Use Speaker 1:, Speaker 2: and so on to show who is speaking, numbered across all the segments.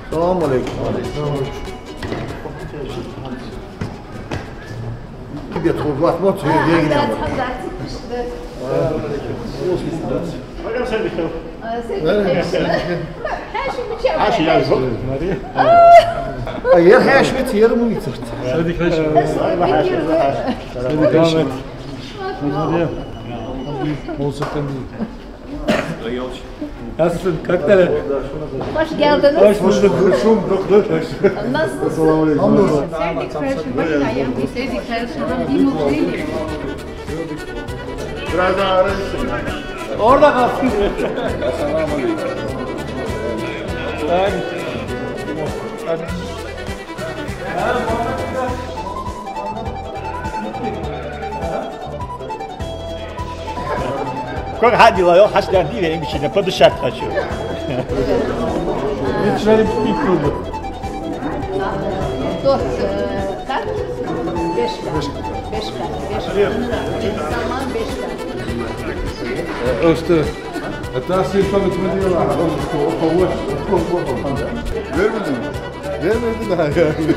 Speaker 1: Selamun aleyküm. Bir turbat mı atıyor diye gidiyorum. Hayır, her şey bitiyor mu bitirdi?
Speaker 2: Sadık Haşmet.
Speaker 1: Sadık Haşmet.
Speaker 2: Olsaktan değil. Nasılsın? Kalktın.
Speaker 3: Hoş geldiniz.
Speaker 2: Hoş bulduk.
Speaker 3: Nasılsınız?
Speaker 1: Hamdolsun.
Speaker 4: Biraz daha arayın.
Speaker 2: Orada kalsın. Hadi. Hadi.
Speaker 4: Koy hadi la yok haşlar değil benim içinde padı şart kaçıyor.
Speaker 2: Lütfen bir kurdu.
Speaker 3: 4 kat, 5 kat. 5 kat. Zaman 5 kat.
Speaker 2: Östü. Hatta sırfa bitmedi diyorlar.
Speaker 1: Görmedin mi? Görmedin daha yani.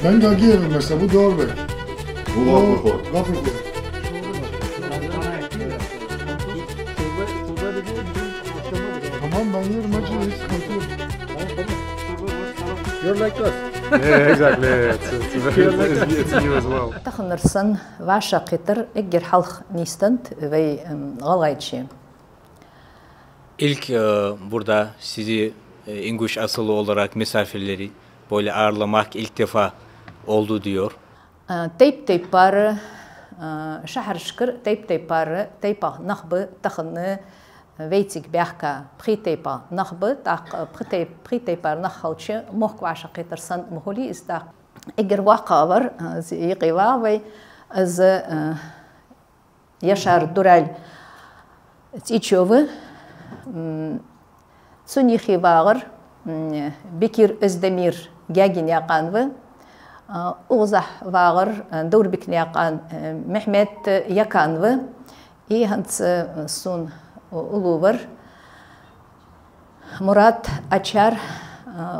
Speaker 5: Ben gölge yerim mesela, bu doğru bey.
Speaker 1: Bu Gafurkoy.
Speaker 5: Gafurkoy. Tamam ben yerim hacı, hiç sıkıntı yok.
Speaker 2: You're like us.
Speaker 6: Yeah, exactly. It's you as well.
Speaker 3: Takınırsın, vaşa kıtır, eğer halk nistant ve galayçı.
Speaker 7: İlk burada sizi İnguş asıllı olarak misafirleri böyle ağırlamak ilk defa oldu diyor.
Speaker 3: Teyp parı, şahar şükür, teyp parı, teypa nahbı, takını, veytik behka, priteypa nahbı, priteypar nahhalçı, muhk vaşa kıtırsın, muhuli istak. Eğer vaka var, yiqiva ve az yaşar dural içovu, Sunyi var, Bekir Özdemir Gagin yakanvı, Oğuzah var, Durbikni yakan Mehmet yakanvı, İhant sun uluvar, Murat Açar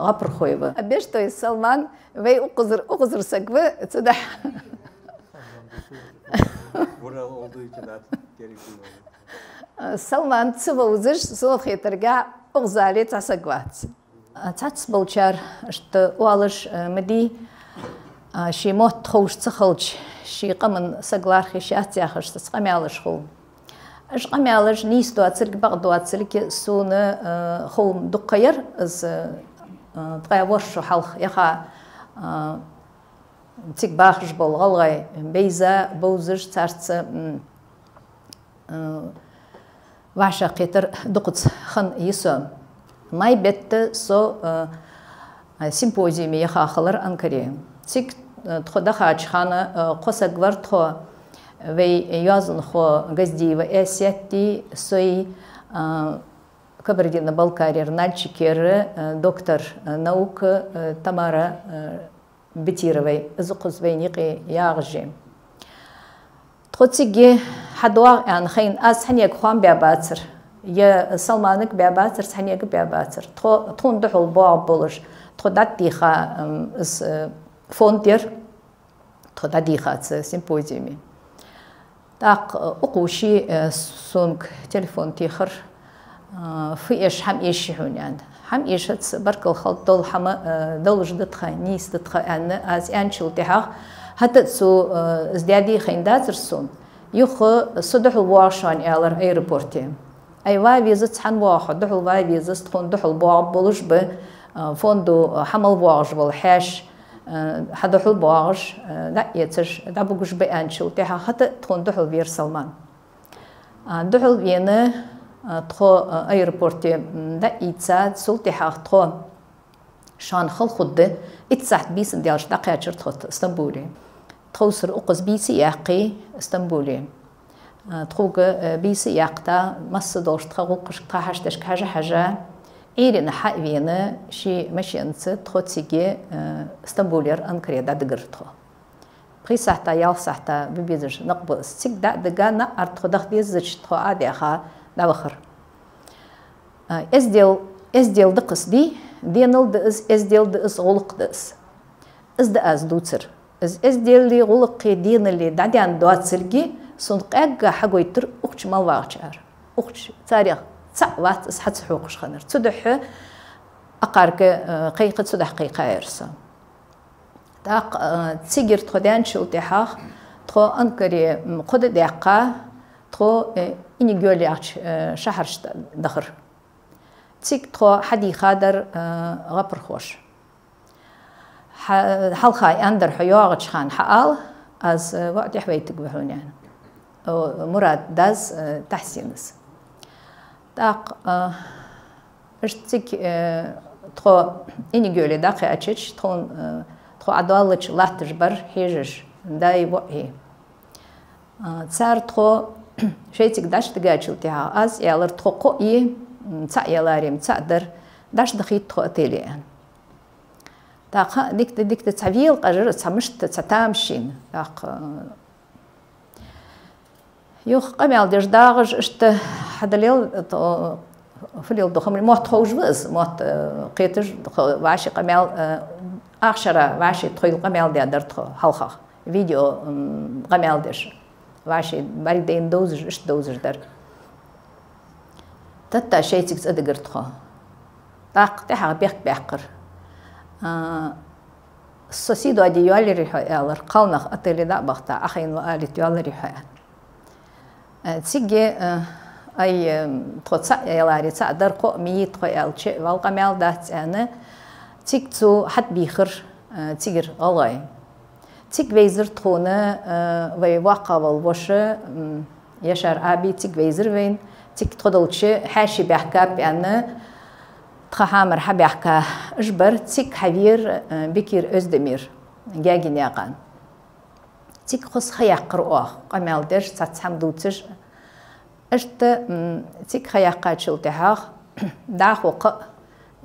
Speaker 3: Gapırkoyvı. Beş toy Salman ve uquzur sakvı, tsudah.
Speaker 7: Burada olduğu için gerekli
Speaker 3: Salman tsıvıvızır, soğuk yeterga uğzali tasagvat. Tats bolçar, işte o alış medi, şi mot txoş tsıxılç, şi qamın saglar xişat yaxış, tsqami alış xul. Qami alış ni situatsil baq duatsil ki sunu xul duqqayır, az tqayavor şu halq yaxa tik baxış bol qalgay, beyza bozır tsartsı Vaşa qetir duqut xan yiso. May bette so simpoziyumi yaxaxılar Ankara. Tik txoda xaçxana qosagvar txo ve yazın xo gazdiyeva esiyatti soy Kabardино-Балкария доктор наук Тамара Бетировой зуқузвейниқи яғжи. تخوتيجي حدوا يعني خين أس حنيك خوان بياباتر يا سلمانك بياباتر حنيك بياباتر تون دحول بوع بولش تخدات ديخا اس فونتير تخدات ديخا سيمبوزيومي تاق أقوشي سونك تليفون تيخر في إيش هم إيش هون يعني هم إيش برك الخلط دول حما دول جدتها نيس دتها أنا أز أنشل تها حتى سو ازدادي خين داتر سون يخو صدحوا بواشان يالر ايربورتي ايوا فيزت حن واحد دحول واي فيزت تكون دحول بواب بولش ب فوندو حمل بواج بالحاش حدحول بواج لا يتر دا بوجش بانشو تها حتى تكون دحول فير سلمان دحول فينا تخو ايربورتي دا يتساد سلطي تخو شان خل خد اتسحت بيس ديالش دقيقة تخط اسطنبولي تخوسر أقص بيسي ياقي اسطنبولي تخوق بيسي ياقتا مس دوش تخوقش تحشتش حاجة إيرين حقينا شي ماشي أنت تخو تيجي اسطنبولير أنكريا دا دقر تخو بخي ساحتا يال ساحتا ببيزش نقبل ستيك دا دقا نقر تخو دخ بيزش تخو عادي أخا دا بخر إزديل دقس دي دينل دقس إزديل دقس غلق دقس إزدقاز دوتر إزديل لي غلقي دين اللي دعديان دواتسرجي صندقاق حقو يتر أختش مال واغشار أختش تاريخ تسعوات إسحات حقوقش خنر تدح أقارك قيقة تدح قيقة يرسا داق تسيجر تخدان شلتحاخ تخو أنكري قد داقا تخو إني جولي عش شهر دخر تيك تخو حدي خادر غبر خوش حلقة أندر حيوغش خان حقال از وقت يحويتك بحون يعني مراد داز تحسينس داق اشتك تخو إني جولي داقي أتشيش تخو عدوالش لا تجبر حيجش داي بوحي تسار تخو شيتك داش تقاتشل تيها از يالر تخو قوي تسع يالاريم تسعدر داش دخيت تخو أتيليان داق ديك تتعبيل قرر تسمشت تتامشين داق يوخ قميل ديش داغج اشت حدليل فليل دخم موت خوش بس موت قيتج واشي قميل اخشرا واشي تخيل قميل دي درت حلقه فيديو قميل ديش واشي باردين دوزج اشت دوزج در تتا شيتك تدقرت خو داق تحا بيقر السوسيدو أدي يوالي ريحوالر قالنخ أتلي دا بختا أخين وآلت يوالي ريحوال تيجي أي تخص يلاري تقدر قو ميت خوال شيء والقمال دات أنا تيجتو حد بيخر تيجر الله تيج ويزر تخونا ويواقع والوش يشار أبي تيج ويزر وين تيج تخدل شيء حاشي بحكاب بأنا تخامر حبيحكا اجبر تيك حبير بكير أزدمير جاجين يقان تيك خص خياق رؤاه قمال درش تتحم دوتش اشت تيك خياقا تشلتها داخ وق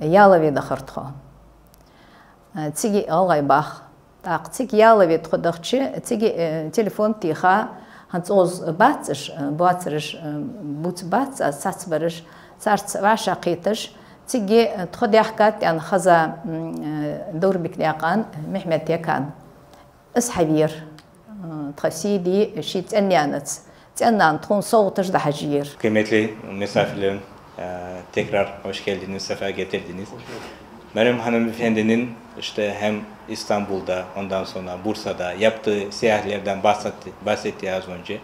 Speaker 3: يالا في دخرتخو تيجي الله باخ داق تيك يالا في تخدخش تيجي تليفون تيخا هنتوز باتش باترش بوت بات ساتبرش صارت واشا قيتش تيجي تخدي حكات يعني خزا دور بكنيقان محمد يكان اسحبير تخسيدي شي تأنيانت تأنان تكون صوتش ده حجير.
Speaker 7: Kıymetli misafirlerim, tekrar hoş geldiniz, sefa getirdiniz. Meryem hanımefendinin işte hem İstanbul'da, ondan sonra Bursa'da yaptığı seyahatlerden bahsetti az önce.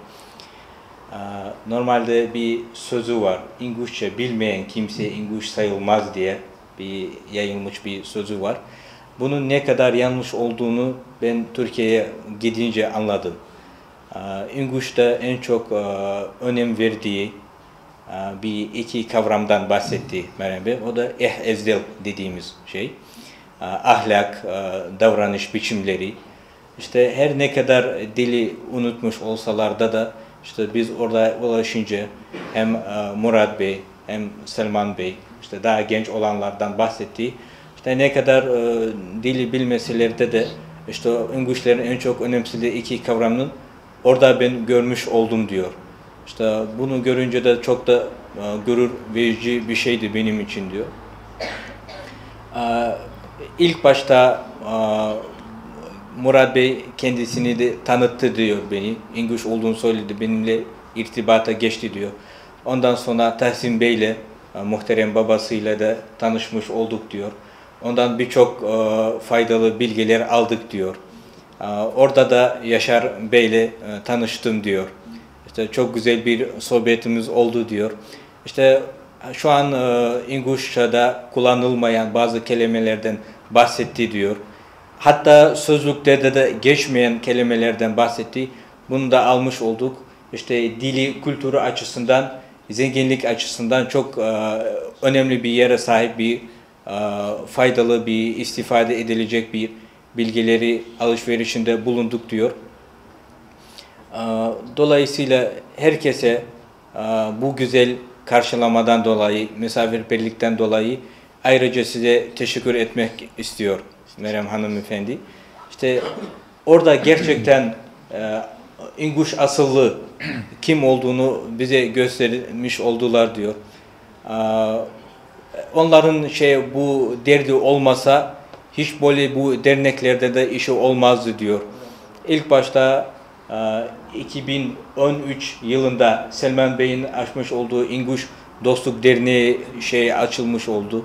Speaker 7: Normalde bir sözü var, İngilizce bilmeyen kimse İngiliz sayılmaz diye bir yayılmış bir sözü var. Bunun ne kadar yanlış olduğunu ben Türkiye'ye gidince anladım. İngilizce en çok önem verdiği bir iki kavramdan bahsetti Meryem Bey. O da ezdel dediğimiz şey. Ahlak, davranış biçimleri. İşte her ne kadar dili unutmuş olsalar da işte biz orada ulaşınca hem Murat Bey hem Selman Bey işte daha genç olanlardan bahsetti. İşte ne kadar dili bilmeselerde de işte İngilizlerin en çok önemsediği iki kavramın orada ben görmüş oldum diyor. İşte bunu görünce de çok da gurur verici bir şeydi benim için diyor. İlk başta Murat Bey kendisini de tanıttı diyor beni. İngiliz olduğunu söyledi, benimle irtibata geçti diyor. Ondan sonra Tahsin Bey'le, muhterem babasıyla da tanışmış olduk diyor. Ondan birçok faydalı bilgiler aldık diyor. Orada da Yaşar Bey'le tanıştım diyor. İşte çok güzel bir sohbetimiz oldu diyor. İşte şu an İnguşça'da kullanılmayan bazı kelimelerden bahsetti diyor. Hatta sözlüklerde de geçmeyen kelimelerden bahsetti. Bunu da almış olduk. İşte dili, kültürü açısından, zenginlik açısından çok önemli bir yere sahip bir faydalı bir istifade edilecek bir bilgileri alışverişinde bulunduk diyor. Dolayısıyla herkese bu güzel karşılamadan dolayı, misafirperverlikten dolayı ayrıca size teşekkür etmek istiyor Meryem Hanımefendi. İşte orada gerçekten İnguş asıllı kim olduğunu bize göstermiş oldular diyor. Onların bu derdi olmasa hiç böyle bu derneklerde de işi olmazdı diyor. İlk başta 2013 yılında Selman Bey'in açmış olduğu İnguş Dostluk Derneği açılmış oldu.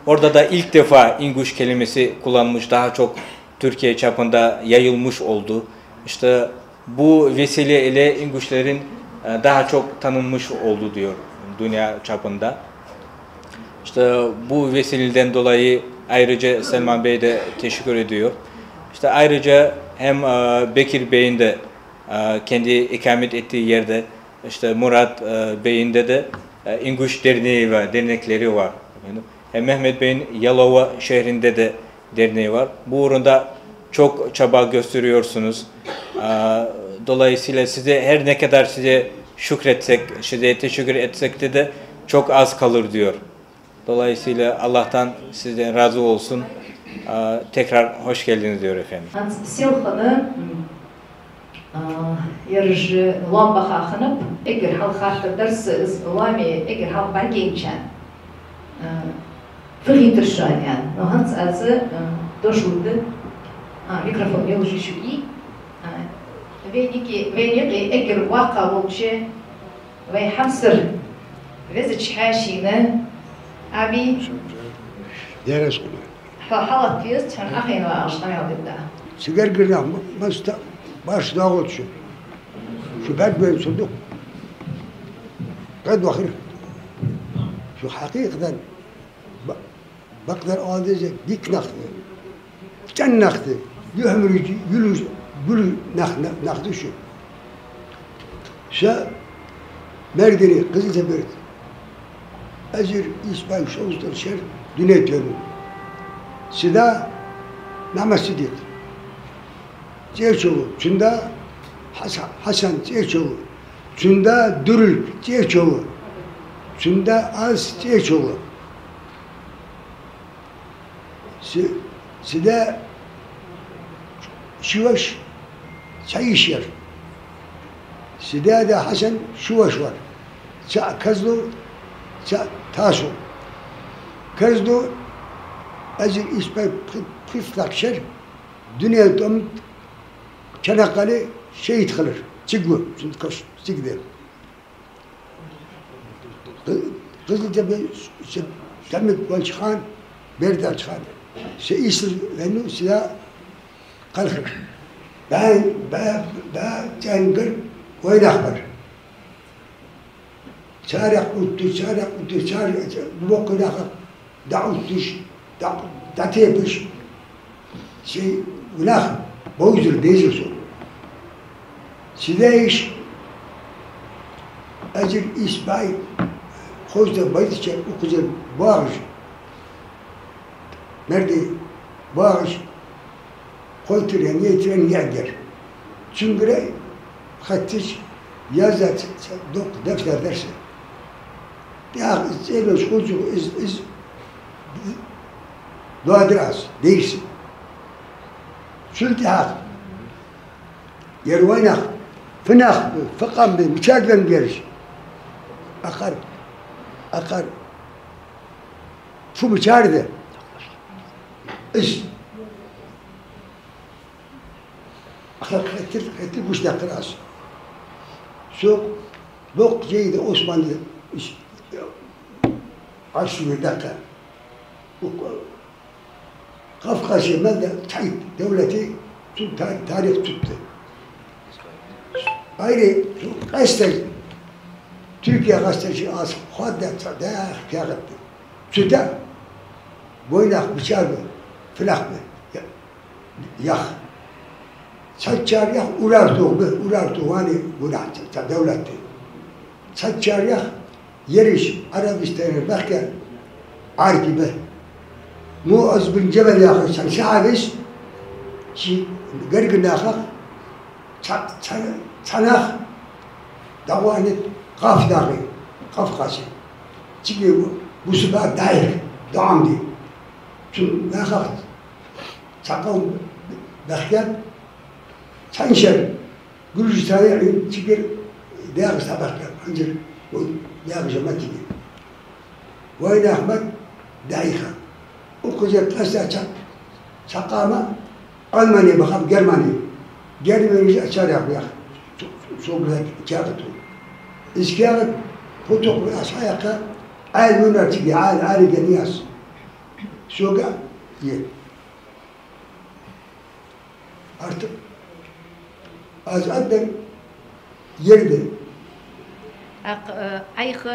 Speaker 7: Orada da ilk defa İnguş kelimesi kullanmış, daha çok Türkiye çapında yayılmış oldu. İşte bu vesileyle İnguşlerin daha çok tanınmış oldu diyor dünya çapında. İşte bu vesileden dolayı ayrıca Selman Bey de teşekkür ediyor. İşte ayrıca hem Bekir Bey'in de kendi ikamet ettiği yerde, işte Murat Bey'in de İnguş Derneği var, dernekleri var. Hem Mehmet Bey'in Yalova şehrinde de derneği var. Bu uğrunda çok çaba gösteriyorsunuz. Dolayısıyla size her ne kadar size şükretsek, size teşekkür etsek de çok az kalır diyor. Dolayısıyla Allah'tan sizden razı olsun. Tekrar hoş geldiniz diyor efendim.
Speaker 3: Silhanı yarışı lamba hakınıp eğer halka dersiniz lami eğer halka geçen fıhitırşan yani. Nohans azı doşuldu. Mikrofon yolcu şu iyi. Ve eğer vaka oluşu ve hamsır ve zçhaşine abi
Speaker 5: Deriz kulu.
Speaker 3: فحلت فيست عن أخي وأشتمع ضده.
Speaker 5: Sigar girdim. Baş dağ oluşu. Şu bed böyle sunduk. قد وخير. Şu hakikaten baklar adece dik naktı. Can naktı. Yuhmürücü, gülü naktı şu. Şa Merdini, Kızıltepe. Ezir, İsmail, Şavuz'dan şer, Düne Tönü. Sida, Nama Sidik. Çerçoğlu, Çunda, Hasan Çerçoğlu. Çunda, Dürül Çerçoğlu. Çunda, Az Çerçoğlu. Sida, Şivaş, Çayışyer. Sida da Hasan Şivaş var. Kazlı, Tasu. Kazlı, Azir İsmail Pıflakşer, dünyada Çanakkale şehit kalır. Çıkmıyor. Şimdi kaç, çıkıyor. Kızıltepe, Temik Balçıkan, Berda çıkan. İsir ve silah kalkır. Ben Cengir oynak var. Çarek uttu, bu okuynak, dağıtış, dağıtış, günah, boğuzdur, değilsin. Size iş, Azir İsmail, Hozda Baydıç'a okuyacak bağış, nerede bağış, koyturan, yetiren yerler. Çünkü hattış, yazat, defter derse. Ya, zelos, kuzu, doğadıraz, değilsin. Sültihak, yervaynak, fınak, fıkam, müçaklen geliş. Akar. Şu müçardı. Akar kıtır kuşta kıras. Sok, bok ceydi Osmanlı, Aşırı dakika. Kafkasya Melda Tayyip devleti tarih tuttu. ayrı gazeteci, Türkiye gazeteci az haddet da kağıt. Süta boynak bıçak mı, filak mı, yak. Saçar yak urartu hani günah devletti. Saçar yak yeriş Arabistan'ın bakya arkibe. Muaz bin Cebel yakın sen şahis ki gerginakak çanak davani kaf dağı kafkası. Çünkü bu sefer dair devam değil. Çünkü nakak sakal bakya Sanşer, Gürcistan'a çıkır, değer sabahlar, ancak o değer zaman çıkır. Vayne Ahmet, daika. O kızı klasa çakama, Almanya bakıp Germanya. Germanya açar yapıyor. Soğuklar kağıt. İskâret, fotoğrafı aşağıya, ayl müner çıkıyor, ayl geniyaz. Soğuğa, yer. Artık az adden yerde.
Speaker 3: Ayıkı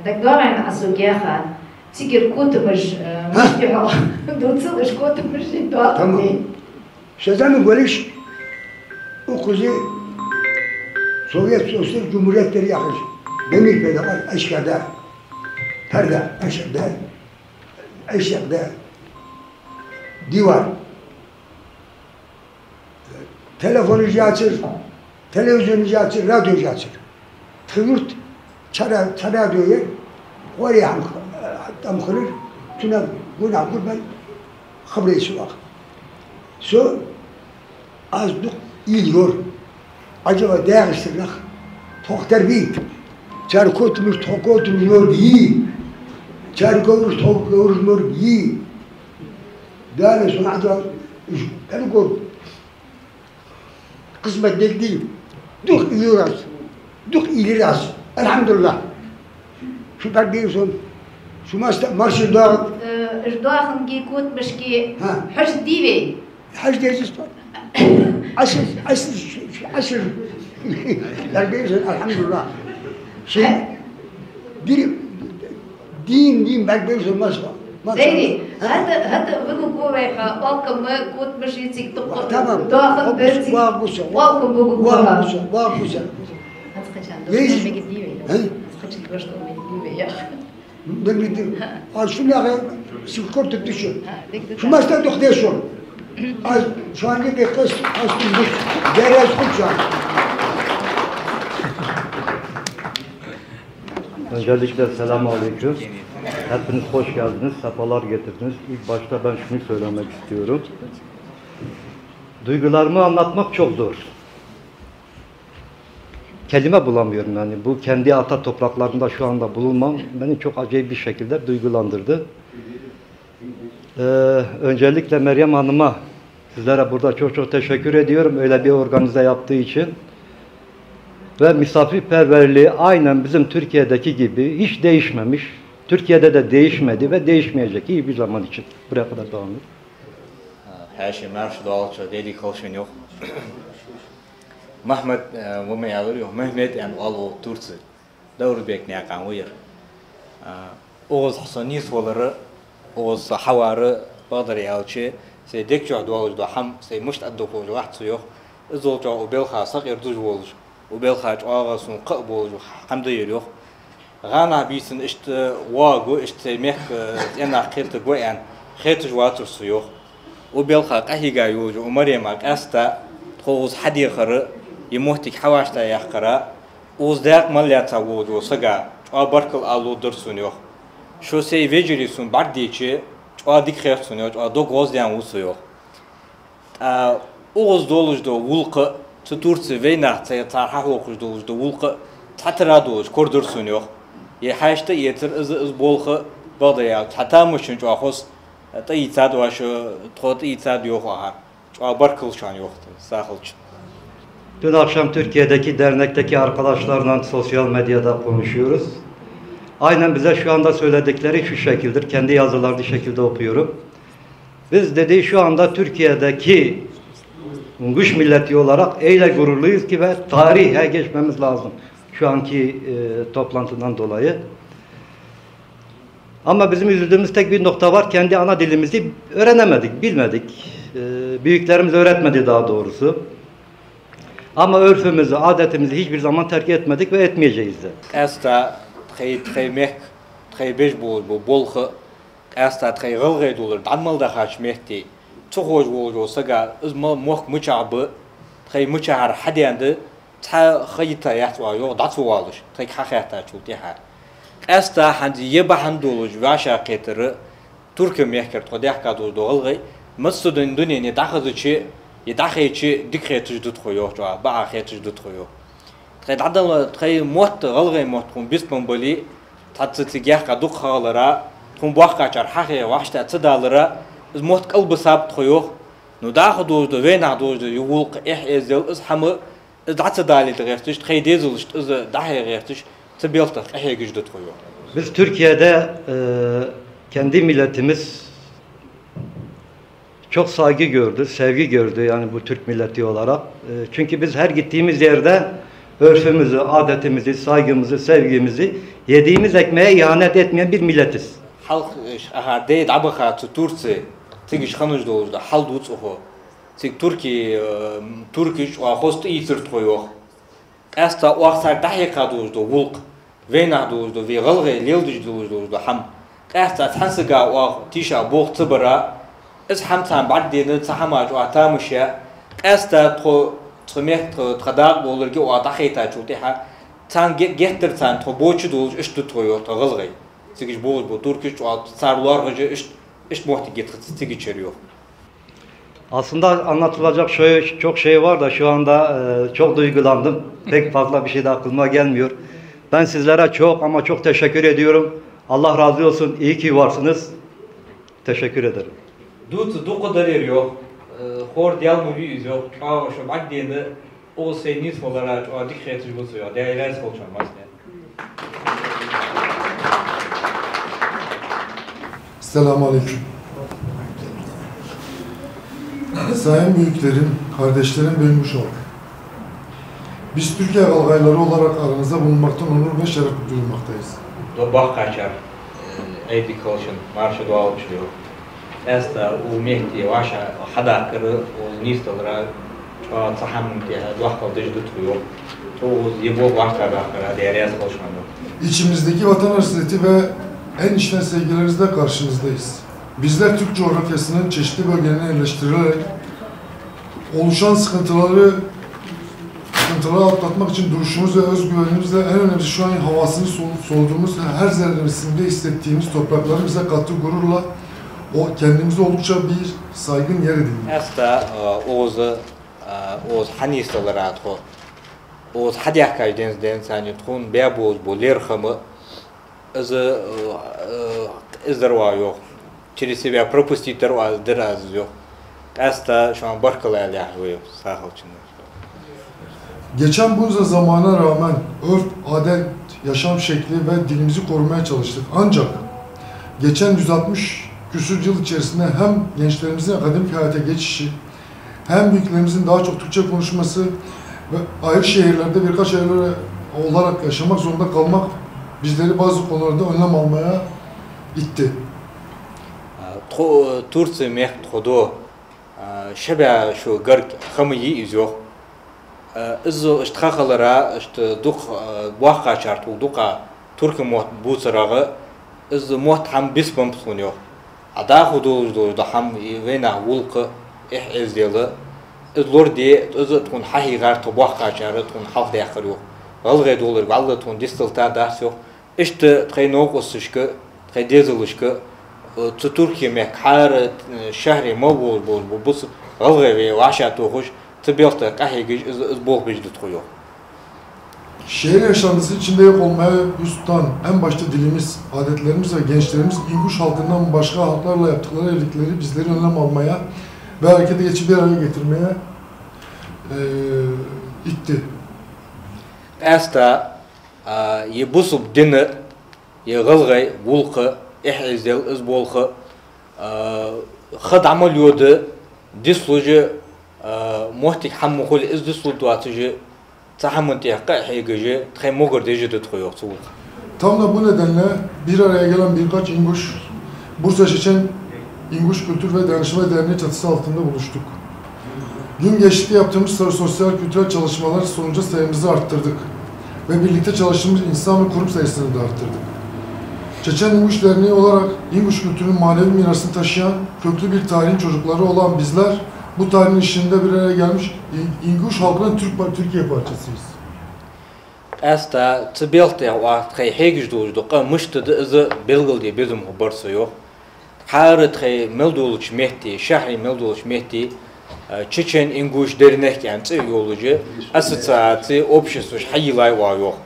Speaker 3: dağların asılgâha, tigir kutmuş, müşteri dutsulmuş kutmuş doğal.
Speaker 5: Tamam. Sözümü bölüş, o kızı Sovyet Sosyal Cumhuriyetleri yakış. Demirköy'de var, Eşkır'da, Perda, Eşek'de, divar. Telefonu açır, televizyonu açır, radyoyu açır. Tıvırt, çara diyor, oraya tam kırır, tuna günah kurban, haber suak. So, azlık iliyor. Acaba değerlisirlik, tokter bir. Çar kotmuş, tok oturmuyor bir. Çar kavruş, tok kavurmuyor bir. Değerli sonra acaba, ben kor. Kısmet değil. Duk iliyoruz. Duk iliyoruz. Elhamdülillah. Şu berdiyorsun. Şu marşı dağı.
Speaker 3: Erdoğan ki kutmuş ki hac divi.
Speaker 5: Hac diyeceğiz. Asıl. Berdiyorsun elhamdülillah. Din berdiyorsun masma.
Speaker 3: Değil. Hatta bu kuvvete alkımı kutmuş yitsik tıkkı.
Speaker 5: Tamam.
Speaker 3: Doğan berdik. Alkım bu kuvvete.
Speaker 5: Vağbusa.
Speaker 3: Kaçan dostum gibi divi. Kaçan dostum gibi ya.
Speaker 5: Ben bildim. Şunları sıkıntı düşün. Şu masada doktorsun. Şu an bir kız hastalık. Derez kutsan.
Speaker 8: Öncelikle selamünaleyküm. Hepiniz hoş geldiniz, sefalar getirdiniz. İlk başta ben şunu söylemek istiyorum. Duygularımı anlatmak çok zor. Kelime bulamıyorum yani. Bu kendi ata topraklarında şu anda bulunmam beni çok acayip bir şekilde duygulandırdı. Öncelikle Meryem Hanım'a, sizlere burada çok teşekkür ediyorum. Öyle bir organize yaptığı için. Ve misafirperverliği aynen bizim Türkiye'deki gibi hiç değişmemiş. Türkiye'de de değişmedi ve değişmeyecek iyi bir zaman için. Buraya kadar devam ediyor.
Speaker 7: Her şey marşı doğalça dedi kalşın yok. Mehmet bu meyalır yok. Mehmet yani al Tursi. Doğru bekleyen kan uyur. Oğuz Hasani soları, Oğuz Havarı Bağdar yalçı. Se dekço doğalcı da ham se müşt addoğu vaxtı yok. İzolca o belxasak erduj olcu. O belxaç ağasın qı bolcu. Hamda yer yok. Gana bisin işte vagu işte mek ena qirte goyan. Xetj watır su yok. O belxaq ahiga yocu. O Meryem'ak asta Oğuz hadi xarı yemuhtik havaşta yaxqara. Oğuz daq malyata olcu saga. O barkıl alu dursun yok. Şu sey vecirisun bardiçi. O dik xersun yok. O dogoz diyan usu yok. Oğuz dolujda vulqı Tursi veynaqtaya tarhah okujda olujda vulqı tatira doluj kordursun yok. Ye haşta yetir iz bolqı bağdaya tatamışın çoğuz ta itsad var şu tot itsad yok aha. O barkıl şan yoktu. Sağılç.
Speaker 8: Dün akşam Türkiye'deki dernekteki arkadaşlarla sosyal medyada konuşuyoruz. Aynen bize şu anda söyledikleri şu şekildir. Kendi yazılarını şekilde okuyorum. Biz dediği şu anda Türkiye'deki Unguş milleti olarak öyle gururluyuz ki ve tarihe geçmemiz lazım şu anki toplantıdan dolayı. Ama bizim üzüldüğümüz tek bir nokta var. Kendi ana dilimizi öğrenemedik, bilmedik. Büyüklerimiz öğretmedi daha doğrusu. Ama örfümüzü, adetimizi hiçbir zaman terk etmedik ve etmeyeceğiz de.
Speaker 7: Esta mek beş bu bolhu esta gılgaydı olur. Danmalda kaçmekti. Çok hoş olsa ga izma mok mıçabı mıçahar hadiyandı. Ta khayta yatwa yok datsu alış. Hakiyata çulti ha. Esta hangi yebahan doluj vaşa qetiri Türkiye mehker todah kadur dolgay. Masudun dünyani daxızı يدعي دكرة تجدد خيوه جوا بعخ تجدد خيوه تخيل عدم تخيل موت غلغي موت تكون بيسبن بلي تاتسيجيا كدوق خالرا تكون بواقع شر حقي وحشة تدالرا موت قلب ساب خيوه نداخ دوج دو وين دوج دو يقول إح إزل إز حمو إز دعت دالي تغيرتش تخيل ديزلش إز دعي غيرتش تبيلتك إح يجدد خيوه.
Speaker 8: Biz Türkiye'de kendi milletimiz çok saygı gördü, sevgi gördü yani bu Türk milleti olarak. Çünkü biz her gittiğimiz yerde örfümüzü, adetimizi, saygımızı, sevgimizi yediğimiz ekmeğe ihanet etmeyen bir milletiz.
Speaker 7: Halk ahadey dabıha Türkçe tıgış kanıcı oldu. Hal dut oho. Tık Türkiş o hostu itir toyo. Esta o aktar dahi kaduzdu vulk. Vena duzdu ve galgı leldiş duzdu ham. Esta tansıga o tişa boğ tıbıra. إذا حمتان بعد دينا تحماج وعتامشيا أستا تميح تخداق بولرجي وعطاخيتا شوتيها تان جهتر تان تبوش دولج إيش تطويو تغلغي تيجي بول بتركيش وصارlar gece إيش muhti git tigi çeriyor.
Speaker 8: Aslında anlatılacak çok şey var da şu anda çok duygulandım. Pek fazla bir şey de aklıma gelmiyor. Ben sizlere çok ama çok teşekkür ediyorum. Allah razı olsun. İyi ki varsınız. Teşekkür ederim.
Speaker 7: Du kadar eriyor. Hor diyal mı bir yüz yok. Şu bak diyende o seynis olarak o dik kreatif bozuyor. Değerler solçamaz ne?
Speaker 9: Selamünaleyküm. Sayın büyüklerim, kardeşlerim ve Muşal. Biz Türkiye Galgayları olarak aranızda bulunmaktan onur ve şeref duymaktayız.
Speaker 7: Dobak kaçar. Eydi kalışın. Marşı doğal uçuyor. Esta umehti vaşa hadakırı o nistalara tahammül diye vakti dışdı tutuyor. Çoğuz yebo vakti hadakırı değerli çalışmalı.
Speaker 9: İçimizdeki vatan hasreti ve en içten sevgilerinizle karşınızdayız. Bizler Türk coğrafyasının çeşitli bölgelerine yerleştirilerek oluşan sıkıntıları atlatmak için duruşumuz ve özgüvenimizle en önemlisi şu an havasını soluduğumuz her zerresinde hissettiğimiz toprakları bize kattığı gururla o kendimize oldukça bir saygın yer edindik.
Speaker 7: Esta oz hanis olarak oz hadiyakay denizden sani tun beyaboz boler xamı izdarwa yok. Çirisi veya propustitler azdır az yok. Esta şu an barkalayal yahve sahil içinde.
Speaker 9: Geçen bunca zamana rağmen örf, adet, yaşam şekli ve dilimizi korumaya çalıştık. Ancak geçen 160 küsur yıl içerisinde hem gençlerimizin akademik hayata geçişi, hem büyüklerimizin daha çok Türkçe konuşması ve ayrı şehirlerde birkaç yerlere olarak yaşamak zorunda kalmak bizleri bazı konularda önlem almaya itti.
Speaker 7: Türkçe mehd xodo şebe şu gark xamiyi izyor. İzzo iştxaxalara işte duk buaqa çartu duqa Türk mod bu sırağı iz mod ham bisbam sunuyor. Ada xudu da ham vena vulq izyalı izlor diye iz tun hahigar to buaqa çarı tun halda yaxırıyor. Galgay dolar valda tun distilta da yok. İşte trenoq usuşku tredeziluşku Türkiye mekar şehri mabul bu galgay ve vaşa toğuş tıbiyakta kahiygiz izbol becdi tutuyor.
Speaker 9: Şehir yaşantısı içinde yok olmaya yüz tutan en başta dilimiz, adetlerimiz ve gençlerimiz İnguş halkından başka halklarla yaptıkları evlilikleri bizleri önlem almaya ve harekete geçip bir araya getirmeye itti.
Speaker 7: Esta yebusub dini yeğılgay vulqı ihizzel izbolqı xad amal yodu dislucu muhtik hammu kul izduslu duatıcı tahammın tiyakka heygıcı txemogur dejide txoyoq çuğul.
Speaker 9: Tam da bu nedenle bir araya gelen birkaç İnguş, Bursa Çeçen İnguş Kültür ve Dayanışma Derneği çatısı altında buluştuk. Gün geçtikçe yaptığımız sosyal kültürel çalışmalar sonucu sayımızı arttırdık ve birlikte çalıştığımız insan ve kurum sayısını da arttırdık. Çeçen İnguş Derneği olarak İnguş kültürünün manevi mirasını taşıyan köklü bir tarihin çocukları olan bizler bu tarihin işinde bir araya gelmiş İnguş halkının Türkiye parçasıyız.
Speaker 7: Asta tıbeltya wa txeyhegiz dojduqa mıştıdı izı belgil diye bizim habersi yok. Harı txey Meldoluç Mehdi, Şahri Meldoluç Mehdi Çeçen İnguş Dernek yansı yolucu asosiatsiya общества hayılay wa yok.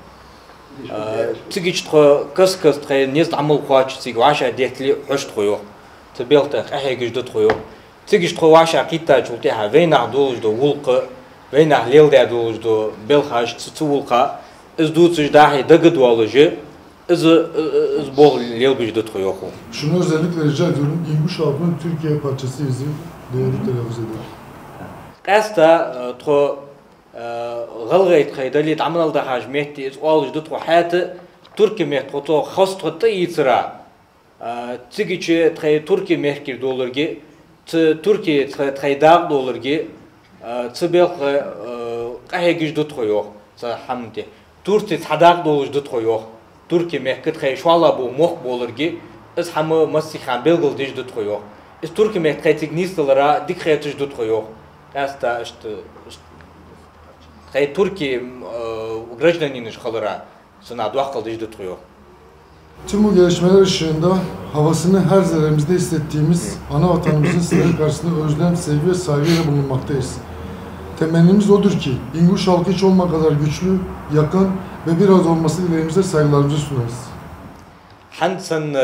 Speaker 7: Tıgiç kıs txey nez amal qaçsig vaşa detli hoş txoyoq. Tıbeltya txeyhegiz txoyoq. Tıgiç vaşa qita çulti ha veyna dojdu vulqı veyna lelda dojdu belhaş tsuvulqa izdutsuz dahi dagıdvalıcı iz bol lelbijde txoyoq.
Speaker 9: Şunu özellikle rica ediyorum, İnguş halkının Türkiye parçasıyız değerli telaffuz eder.
Speaker 7: Qasta txo gılgayt xeydali amalda haj mehdi iz alıjdı txo hayatı Türkiye mehdi txo xastı yitsira. Tıgiçi txey Türkiye mehkir dolurgi Türkiye txeydaq dolurgi tıbel qahegijde txoyoq. Hamdi. Türkiye txadaq dolujdu txoyoq. Türkiye mehkir txey şwala bu moq bolurgi iz hamı masixan belgil dijdu txoyoq. Iz Türkiye mehkir txey nistalara dik xeytijdu txoyoq. Asta işte Türkiye гражданины xalara sına duaqıl dijdu txoyoq.
Speaker 9: Tüm bu gelişmeler ışığında havasını her zerremizde hissettiğimiz ana vatanımızın sınırı karşısında özlem, sevgi ve saygıyla bulunmaktayız. Temennimiz odur ki İnguş halkı hiç olma kadar güçlü, yakın ve bir arada olması dileğimize saygılarımızı sunarız.
Speaker 7: Hansan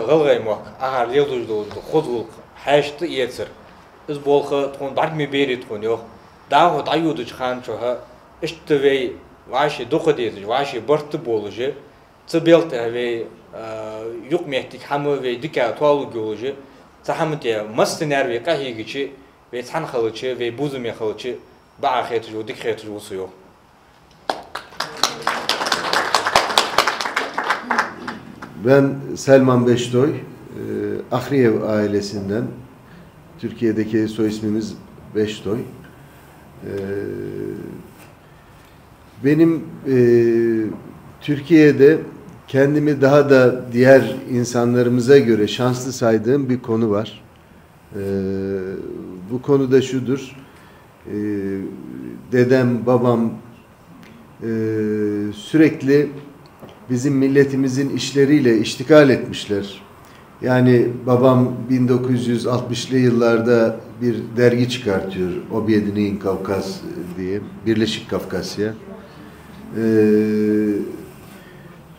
Speaker 7: gılgaymak, ağır lelujdu oldu, xuzulq, haştı yetir. İz bolqa txon darmi beri txon yoq. Dağı dayudu çıkan çoha, işte ve vaşi duqı deyiz, vaşi bırtı bolucu. Tıbeltı ve yok mehtik hamı ve dika tualı golucu. Tahamı diye mastiner ve qahigici ve tan xalıcı ve buzum yaxalıcı bağa xeytucu, dik xeytucu olsu yoq.
Speaker 10: Ben Selman Beştoy, Ahriyev ailesinden, Türkiye'deki soy ismimiz Beştoy. Benim Türkiye'de kendimi daha da diğer insanlarımıza göre şanslı saydığım bir konu var. Bu konu da şudur. Dedem, babam sürekli bizim milletimizin işleriyle iştikal etmişler. Yani babam 1960'lı yıllarda bir dergi çıkartıyor. Objedin'in Kavkaz diye. Birleşik Kafkasya.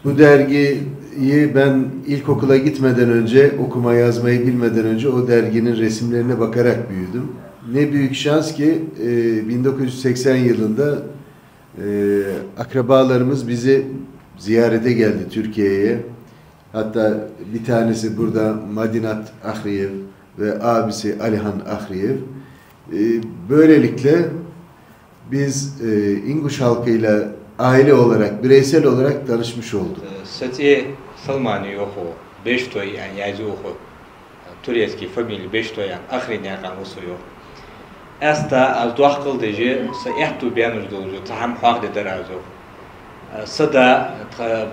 Speaker 10: Bu dergiyi ben ilkokula gitmeden önce, okuma yazmayı bilmeden önce o derginin resimlerine bakarak büyüdüm. Ne büyük şans ki 1980 yılında akrabalarımız bizi ziyarete geldi Türkiye'ye. Hatta bir tanesi burada Madinat Ahriyev ve abisi Alihan Ahriyev. Böylelikle biz İnguş halkıyla aile olarak, bireysel olarak tanışmış olduk.
Speaker 7: Sati Salmani yoxu, Beştoy yani yazı yoxu. Türkiye'deki familya Beştoy yani Ahriyev kanısı yok. Asta az duaqıl deji sa ehtu beyanır dolucu taham haq de derazo. Sada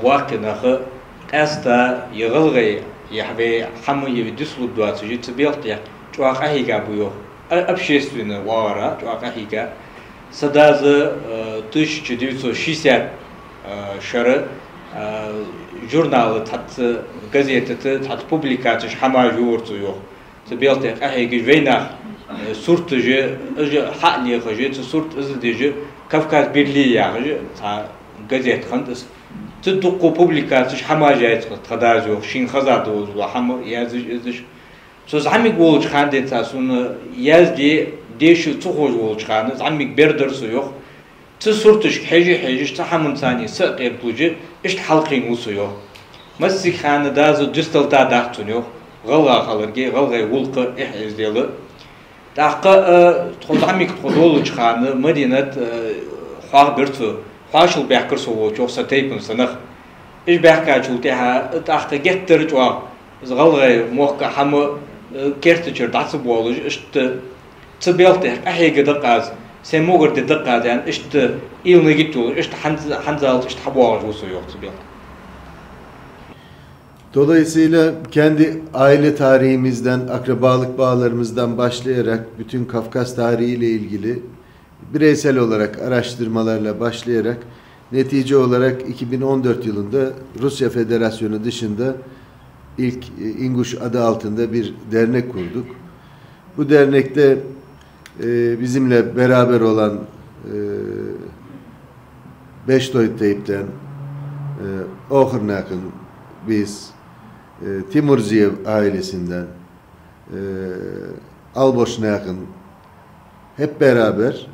Speaker 7: buaqinaxı asta yığılğay yahve hamu yevi düslub duatıcı tıbiyaqtiya çuaqa higa bu yok. Общественный вара çuaqa higa. Sadazı 1960 şarı jurnalı tatı gazeteti tat publikatsiya hama yurtu yok. Tıbiyaqtiya qahiga veyna surtucu hali xıcı surt izdici Kafkaz Birliği yağı ta gazet xandız. Tıdduqu publikatsiya hama jayt qadaz yok. Şin xazardı oldu hama yazı izdiş. Söz hamig bol çıxandı ta sunu yazdi deşi tuğuj bol çıxandı. Hamig berdirsi yok. Tı surtuş heji ta hamın sani saqir bucu iş halqin usu yok. Masik xanı dazı düstalta daqtun yok. Qalğa qalırgi qalğa ulqı izdeli. Daqqa todamik todolu çıkanı Medinet xaq birtu xaşıl bäkir sowu çoksa teypin sınıq. İş bäkka çulti ha daqqa gettir çoğ. Zgalgay moqqa hamı kertiçir datsı boluj işte tıbelter ahege daqaz sen mogurdi daqaz yani işte ilne gitu işte hanzal işte habuaj usu yok tıbel.
Speaker 10: Dolayısıyla kendi aile tarihimizden, akrabalık bağlarımızdan başlayarak bütün Kafkas tarihiyle ilgili bireysel olarak araştırmalarla başlayarak netice olarak 2014 yılında Rusya Federasyonu dışında ilk İnguş adı altında bir dernek kurduk. Bu dernekte bizimle beraber olan Beştoyteyp'ten Ohrnak'ın biz Timurziyev ailesinden Alboşnak'ın hep beraber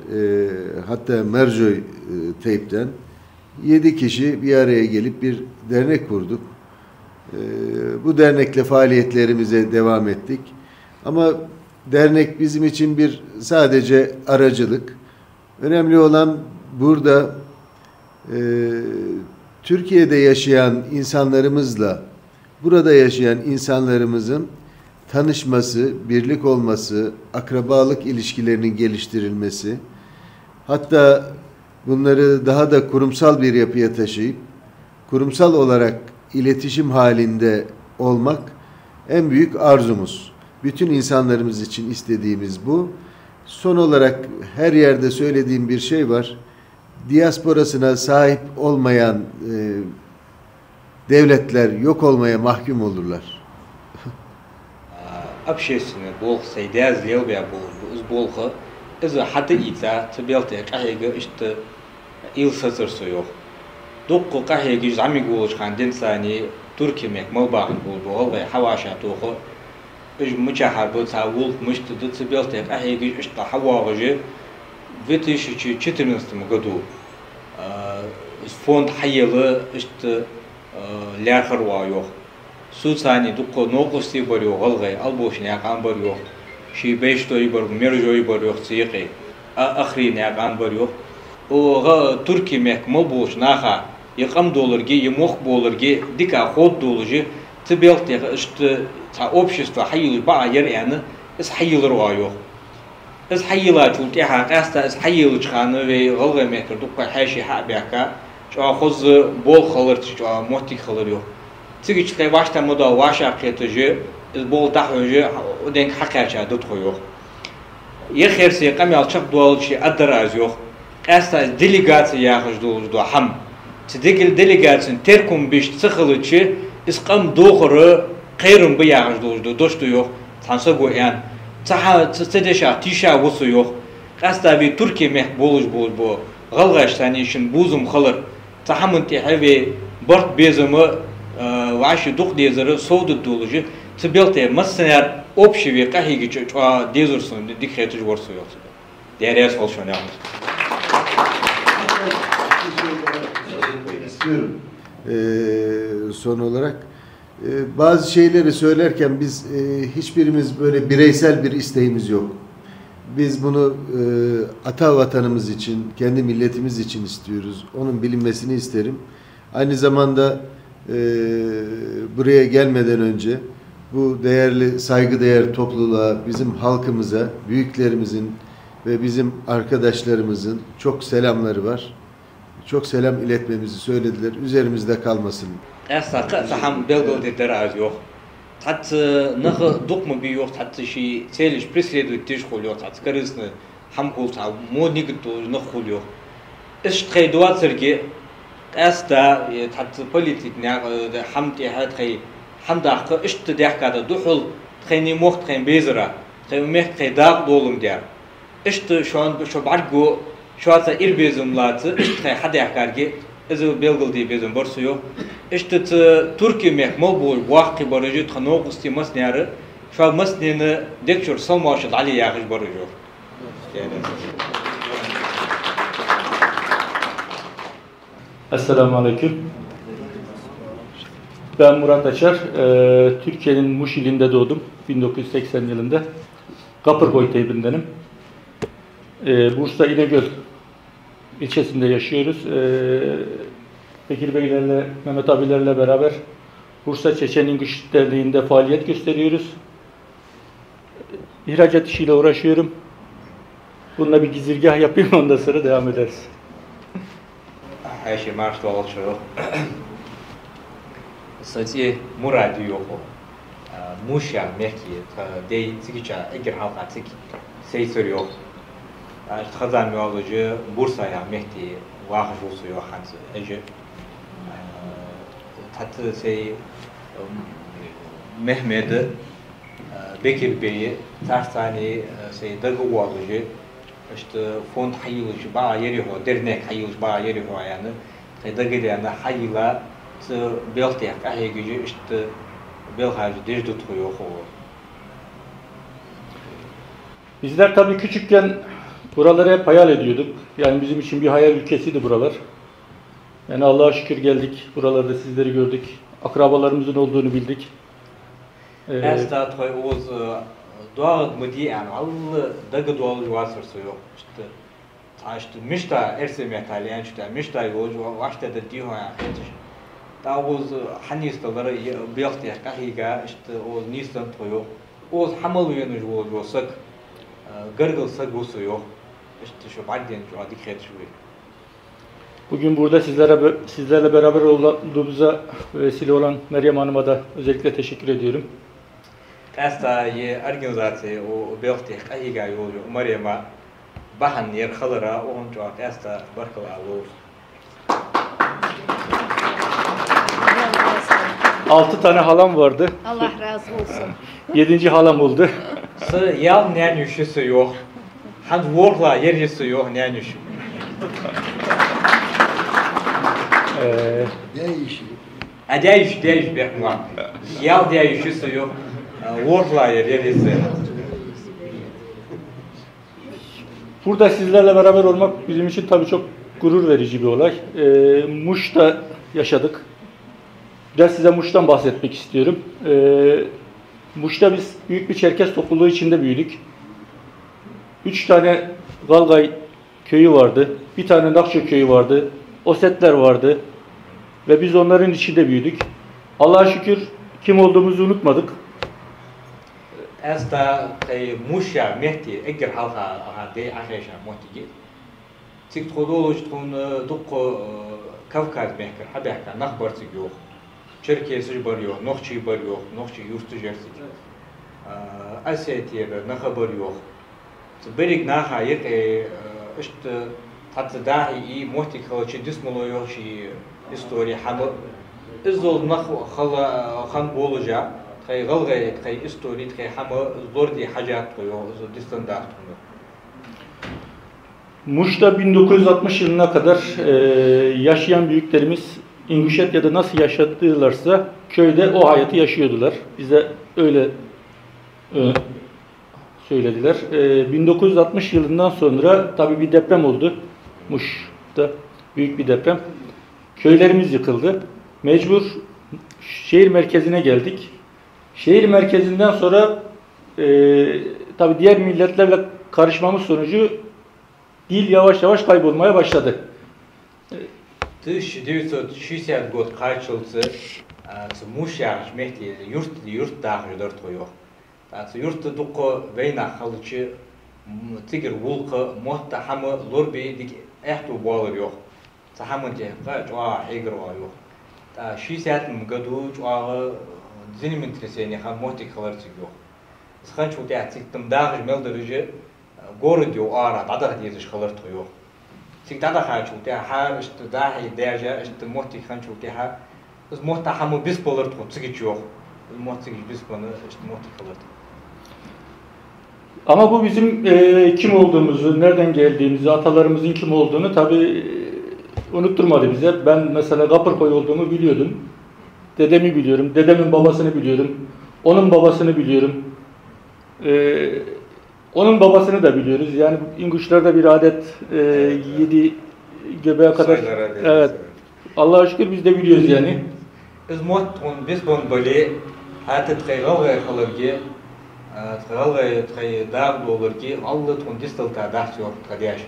Speaker 10: hatta Merjoy Teyp'ten 7 kişi bir araya gelip bir dernek kurduk. Bu dernekle faaliyetlerimize devam ettik. Ama dernek bizim için bir sadece aracılık. Önemli olan burada Türkiye'de yaşayan insanlarımızla burada yaşayan insanlarımızın tanışması, birlik olması, akrabalık ilişkilerinin geliştirilmesi, hatta bunları daha da kurumsal bir yapıya taşıyıp kurumsal olarak iletişim halinde olmak en büyük arzumuz. Bütün insanlarımız için istediğimiz bu. Son olarak her yerde söylediğim bir şey var. Diasporasına sahip olmayan devletler yok olmaya mahkum olurlar.
Speaker 7: Общественный блог сайда сделал бы из блока из حتى إذا تبيلت قهيجة إشت إلساتر سيوخ دق قهيجة زعمي قولش خاندين ثاني تركي مك ملباغ قول بقول حواشة توخ إج مشاهر بتساول مش تبيلت قهيجة إشت حواجة فيتش تشترنست مقدو فوند حيلة إشت لآخر وايوخ سوتساني دقو نوقستي بريو غلغي البوش ناقان بريو شي بيشتوي بريو ميرجوي بريو تسيقي اخري ناقان بريو او تركي مك ملبوش ناخا يقام دولرجي يموخ بولرجي ديكا خود دولجي تبيلتي اشت تا общество حيل باير يعني اس حيل روايو اس حيلا تولتي حقاستا اس حيل چخانه وي غلغي مكر دقو حاشي حق بيكا چا خوز بول خلرت چا موتي خلريو تيجي تلاقي واشتا مودا واشا قيتجي البول تاعوجي ودينك حقاچا دوتخيو يخيرسي قام يالچق دولشي ادرازيو استا делегация яхж دولدو حم تديك делегация تركم بيش تخلچي اسقام دوخرو قيرم بياخج دولدو دوشتو يو تانسغو يان تاها تسدشا تيشا وسو يو استا بي تركيا مخ بولج بو غلغاشتاني شن بوزم خلر تحمنتي هبي برت بيزمو واشي دوق ديزرы соуды дулыжы тибелте массанар общий кахиги ча дезурсын дикхетж ворсу yok. Değerli olsun
Speaker 10: istiyorum. Son olarak bazı şeyleri söylerken biz hiçbirimiz böyle bireysel bir isteğimiz yok. Biz bunu ata vatanımız için, kendi milletimiz için istiyoruz. Onun bilinmesini isterim. Aynı zamanda buraya gelmeden önce bu değerli, saygıdeğer topluluğa, bizim halkımıza, büyüklerimizin ve bizim arkadaşlarımızın çok selamları var. Çok selam iletmemizi söylediler. Üzerimizde kalmasın.
Speaker 7: Esnafı saham belgelde deraz yok. Tat nahı dokma bir yok. Tat şey celiş preslediği diş oluyor. Tat karısını ham kolta monik doğru nah oluyor. İşte duatırki Esta tat politik ne ham tihat kay ham da işte dehkada duhul tkhini moht tkhini bezra tkhini meh qidaq dolum der. İşte şu an şu bargo şu ata irbezumlatı işte hadi ahkargi ezo belgildi bezum borsuyo. İşte Türkiye meh mobul vaqti barajı tkano qusti masnarı şu masnini dekçur salmaşıl ali yağış barajı.
Speaker 4: Esselamu Aleyküm. Ben Murat Açar. Türkiye'nin Muş ilinde doğdum. 1980 yılında. Kapırkoy teybindenim. Bursa İnegöl ilçesinde yaşıyoruz. Bekir Beylerle, Mehmet abilerle beraber Bursa Çeçen İnguş Derneği'nde faaliyet gösteriyoruz. İhracat işiyle uğraşıyorum. Bununla bir gizirgah yapayım, ondan sonra devam ederiz.
Speaker 7: Her şey marşlı oluşuyor. Sadece muradı yok. Muşya meki, dey tıkıca, egir halka tık seysör yok. Kazan yolucu Bursa'ya mekti vahş olsuyor hansı. Ece tatlı şey Mehmet'i Bekir Bey'i terstani şey dırgı olucu işte fond hayılıcı bağ yeri ho, dernek hayılıcı bağ yeri ho yani. Dırgı yani hayıla belki gücü işte belki düz tutuyor ho.
Speaker 4: Bizler tabii küçükken buraları hep hayal ediyorduk. Yani bizim için bir hayal ülkesiydi buralar. Yani Allah'a şükür geldik. Buralarda sizleri gördük. Akrabalarımızın olduğunu bildik.
Speaker 7: Estat toy oz doğal mıdiyan allı dağı doğal vasırsı yok. İşte taştı mişta erse metal yani işte mişta yolcu başta da diyor ya. Daha oz hanistaları belki kahiga işte oz nistan toyo. Oz hamal uyanıcı olsak gırgılsa yok. İşte şu badden şu adik etşuy.
Speaker 4: Bugün burada sizlerle beraber olduğumuza vesile olan Meryem Hanım'a da özellikle teşekkür ediyorum.
Speaker 7: Esta organizasyonu o belki kahiga yolcu Meryem'e bahan yer halıra onca esta barkala olur.
Speaker 4: 6 tane halam vardı.
Speaker 3: Allah razı olsun.
Speaker 4: 7. halam oldu.
Speaker 7: Yal nyanüşüsü yok. Hans workla yerisi yok nyanüş. Değiş bekma. Yal değişisi yok. Workla yerisi.
Speaker 4: Burada sizlerle beraber olmak bizim için tabii çok gurur verici bir olay. Muş'ta yaşadık. Biraz size Muş'tan bahsetmek istiyorum. Muş'ta biz büyük bir Çerkes topluluğu içinde büyüdük. 3 tane Galgay köyü vardı. Bir tane Nakçı köyü vardı. Osetler vardı. Ve biz onların içinde büyüdük. Allah'a şükür kim olduğumuzu unutmadık.
Speaker 7: Esta Muşya mehti egir halka de ahreşa montigi. Tik todoloş tun dukko Kavkaz mehkir habehka nakbartık yok. Çerkesi bar yok, Nakçı bar yok, Nakçı yurtu jersik. Asetiye nakhabar yok. Berik nahayır işte hatta dahi iyi muhtikalaçı dismolo yok şey istoriya hamı izdol nakh khan bolacak. Kay galgay kay istori kay hamı zor di hacat koyuyor standart.
Speaker 4: Muş'ta 1960 yılına kadar yaşayan büyüklerimiz İnguşetya'da nasıl yaşadılarsa köyde o hayatı yaşıyordular. Bize öyle söylediler. 1960 yılından sonra tabii bir deprem oldu. Muş'ta büyük bir deprem. Köylerimiz yıkıldı. Mecbur şehir merkezine geldik. Şehir merkezinden sonra tabii diğer milletlerle karışmamız sonucu dil yavaş yavaş kaybolmaya başladı.
Speaker 7: 1960 год kaçıldı. Muşya mehti yurt dağıdır toyuyor. Yurt duko veyna halıcı tigir vulka muhta hamı lorbi dik ehtu bağlar yok. Sahamın cehka çoğa egir var yok. 60 году çoğa zinimin treseni ham muhti kalarcı yok. Sıkan çok dağıtıktım dağıcı meldirici город diyor ara dadak diyeziş kalır toyuyor. Сигда хочу, те хар, что да, и даже, что можете хочу, те хар, можете хаму без полар то, цигичок, можете без полар, что можете kalır.
Speaker 4: Ama bu bizim kim olduğumuzu, nereden geldiğimizi, atalarımızın kim olduğunu tabii unutturmadı bize. Ben mesela Kapırkoy olduğumu biliyordum. Dedemi biliyorum, dedemin babasını biliyorum, onun babasını biliyorum. Onun babasını da biliyoruz. Yani İnguşlarda bir adet 7 göbeğe kadar. Evet. Allah'a şükür biz de biliyoruz yani.
Speaker 7: Biz bon böyle hayatı kaygal kalır ki تغلى دار دولار كي الله تكون ديستل تاع سيور تقدياش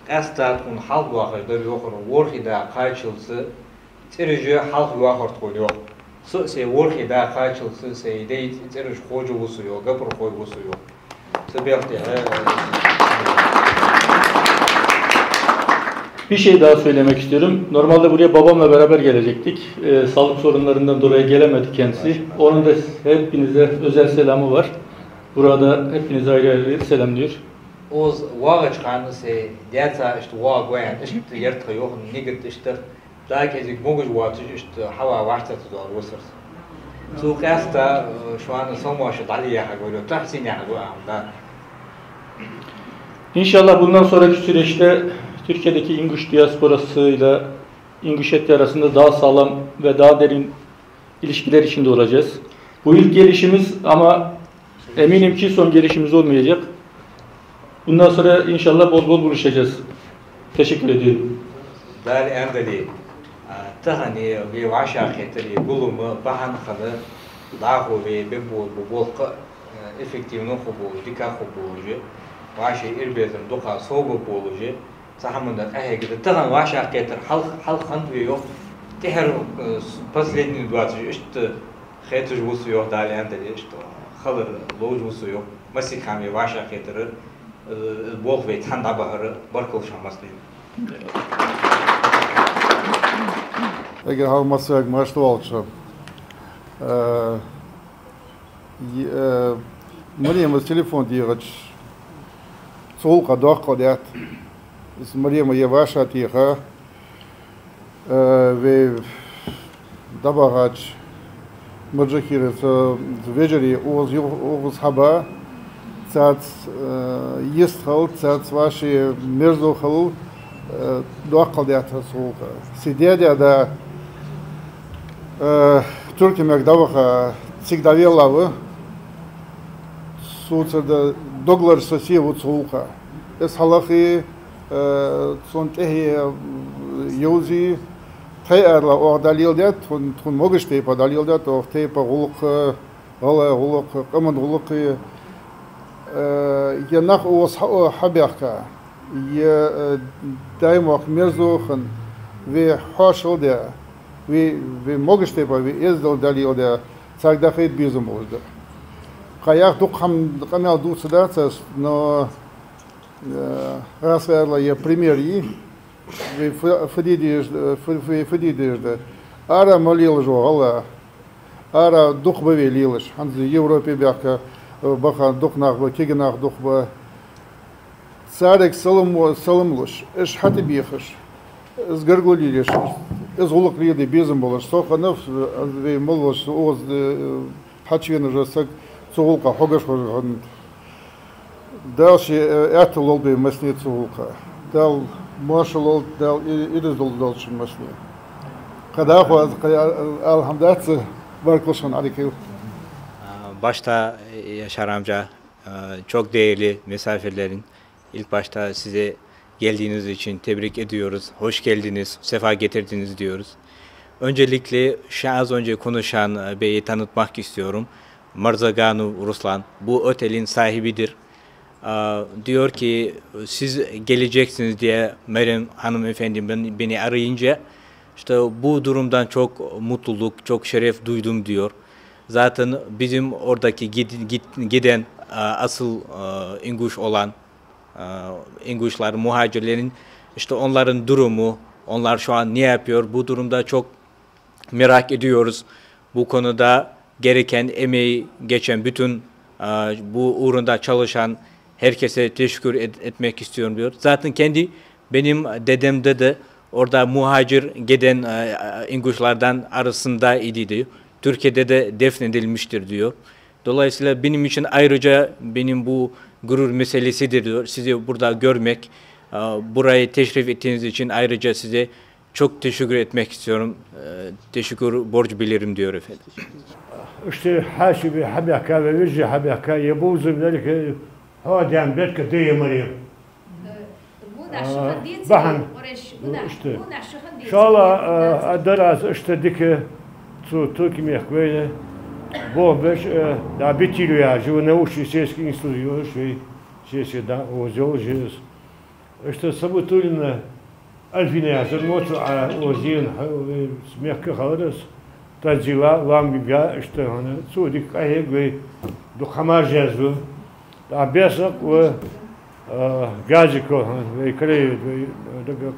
Speaker 7: أستا تكون حال واحد در يوخر ورخي دا قايشلس ترجع حال واحد تقول يوخ سي ورخي دا قايشلس سي ديت ترجع خوج وسيو قبر خوج وسيو سبيعتي
Speaker 4: Bir şey daha söylemek istiyorum. Normalde buraya babamla beraber gelecektik. Sağlık sorunlarından dolayı gelemedi kendisi. Onun da hepinize özel selamı var. Burada hepinize ayrı ayrı selamlıyor.
Speaker 7: Oz واقع قانون سي ديتا اشت واقع وين اشت يرتخ يوخ نيجت اشتر ذاك ازيك موجود واتش اشت حوا واحدة تدور وصرت سو قاستا شو أنا سموا شو طالية حقولوا تحسين يعني ده
Speaker 4: İnşallah bundan sonraki süreçte Türkiye'deki İnguş diasporasıyla İnguşetya arasında daha sağlam ve daha derin ilişkiler içinde olacağız. Bu ilk gelişimiz ama eminim ki son gelişimiz olmayacak. Bundan sonra inşallah bol bol buluşacağız. Teşekkür ediyorum.
Speaker 7: Dal endeli tahani ve vaşa xetri gulumu bahan xalı dahu ve bebol bolqa efektivno xubu dika xubu vaşa irbezim duqa sobu boluji sahamında ahegide tahan vaşa xetri hal xant ve yok tehar последний 20 işte xetri vusu yok dal endeli işte xalır loj vusu yok masikam ve vaşa xetri bol ve tanda baharı barkol şamaslı
Speaker 2: Eğer halmasak maçta olacak. Maria'mız telefon diyor. Soğuk adak kadet. Maria'mı yavaş atıyor. Ve dabağaç mıcakirez veceri oğuz haba saat yesthal saat vaşı merzohal dua kadet soğuk. Сидя да Türkiye mekdavaha sigdaviyalavı suçada doglar sosiyevu soğuka. Es halakı son tehi yozi tayarla o dalildet tun mogişte pa dalildet o tepa guluk gala guluk kaman guluk yanaq o habaka ya daima merzohan ve hoşol da ve mogişte ve ezdal dalil da sagdafet bizim oldu. Kayak dukam kanal dusda no rasverla ya primeri ve fıdidir da ara molil joğala ara dukba veliliş hangi Avrupa baka baka duknaq ve keginaq dukba sarık salımluş iş hatı biyiş Zgarguliliš, izoluk ridi bizim bolur. Soğanıf ve molvoş oz haçyını jasak soğulka hogaş hogan. Dalşı etol oldu mesni soğulka. Dal maşallah dal iriz dolçun mesni. Kada hoz alhamdulillah barkoşan alikil.
Speaker 7: Başta Yaşar amca çok değerli misafirlerin ilk başta size geldiğiniz için tebrik ediyoruz. Hoş geldiniz, sefa getirdiniz diyoruz. Öncelikle az önce konuşan beyi tanıtmak istiyorum. Marzaganu Ruslan, bu otelin sahibidir. Diyor ki siz geleceksiniz diye Meryem hanımefendi beni arayınca işte bu durumdan çok mutluluk, çok şeref duydum diyor. Zaten bizim oradaki giden asıl İnguş olan İnguşlar, muhacirlerin işte onların durumu, onlar şu an ne yapıyor? Bu durumda çok merak ediyoruz. Bu konuda gereken emeği geçen bütün bu uğrunda çalışan herkese teşekkür etmek istiyorum diyor. Zaten benim dedemde de orada muhacir giden İnguşlardan arasında idi diyor. Türkiye'de de defnedilmiştir diyor. Dolayısıyla benim için ayrıca benim bu gurur meselesidir diyor. Sizi burada görmek, burayı teşrif ettiğiniz için ayrıca size çok teşekkür etmek istiyorum. Teşekkür borcu bilirim diyor efendim.
Speaker 11: İşte hasibi habaka ve vizci habaka yebuzum dedik hadem betke diyemerim. Bahan işte. İnşallah adaraz işte dike Türkiye böyle Бобеш, да, битилюя, живу научный сельский институт, сельский, да, озел, жез. Что собутулина, Альфина, зармоту, а озин, смехка халрас, тадзила, ламбига, что она, судик, аегвей, духамар жезу, да, бесак, газико, вей креют, вей,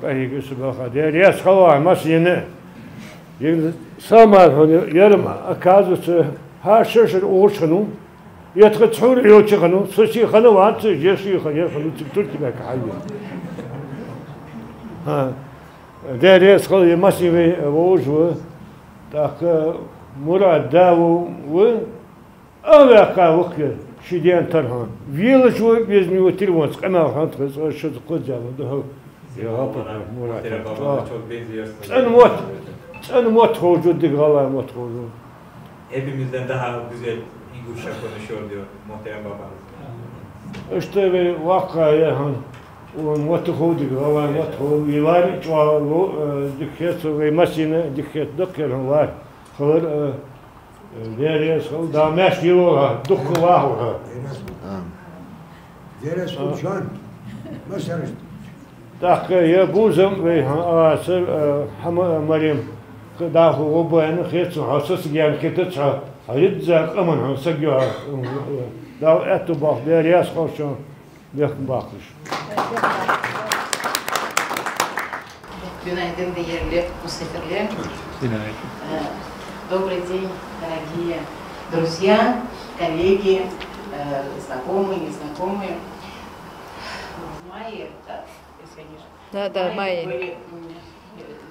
Speaker 11: аегвей собака, да, рез хала, масьяне. Сама, ярым, оказывается, шершер ошхану, я тхацур йочхану, сосихану ватсы, жешихану, только тебя кайве. Дерес хали массивы вожу, так мурад даву вы, авяка вухе, шиден тархан. Вилыч вы без него телефон, сканал хан, что за код взял, да, я гапа мурад. Sen motorcu digala motorcu.
Speaker 7: Hepimizden daha güzel İngilizce konuşuyor diyor muhterem babanız.
Speaker 11: İşte bir vakaya han o motorcu digala motorcu yıllar çoğu dikkat ve masine dikkat doktor var. Hır veriyor da meşgul ola dokku var.
Speaker 5: Deres oluşan. Mesela
Speaker 11: tak ya buzum ve asır Maryam da o boyanı xetsu hasas gel ketet hayır zak aman hasa gya da etu bak deriyas hoşun yakın bakış.
Speaker 12: Günaydın değerli misafirler.
Speaker 4: Günaydın.
Speaker 12: Добрый день, дорогие друзья, коллеги, знакомые, незнакомые. В мае, да, если не ошибаюсь,
Speaker 3: Да, в мае.
Speaker 12: Были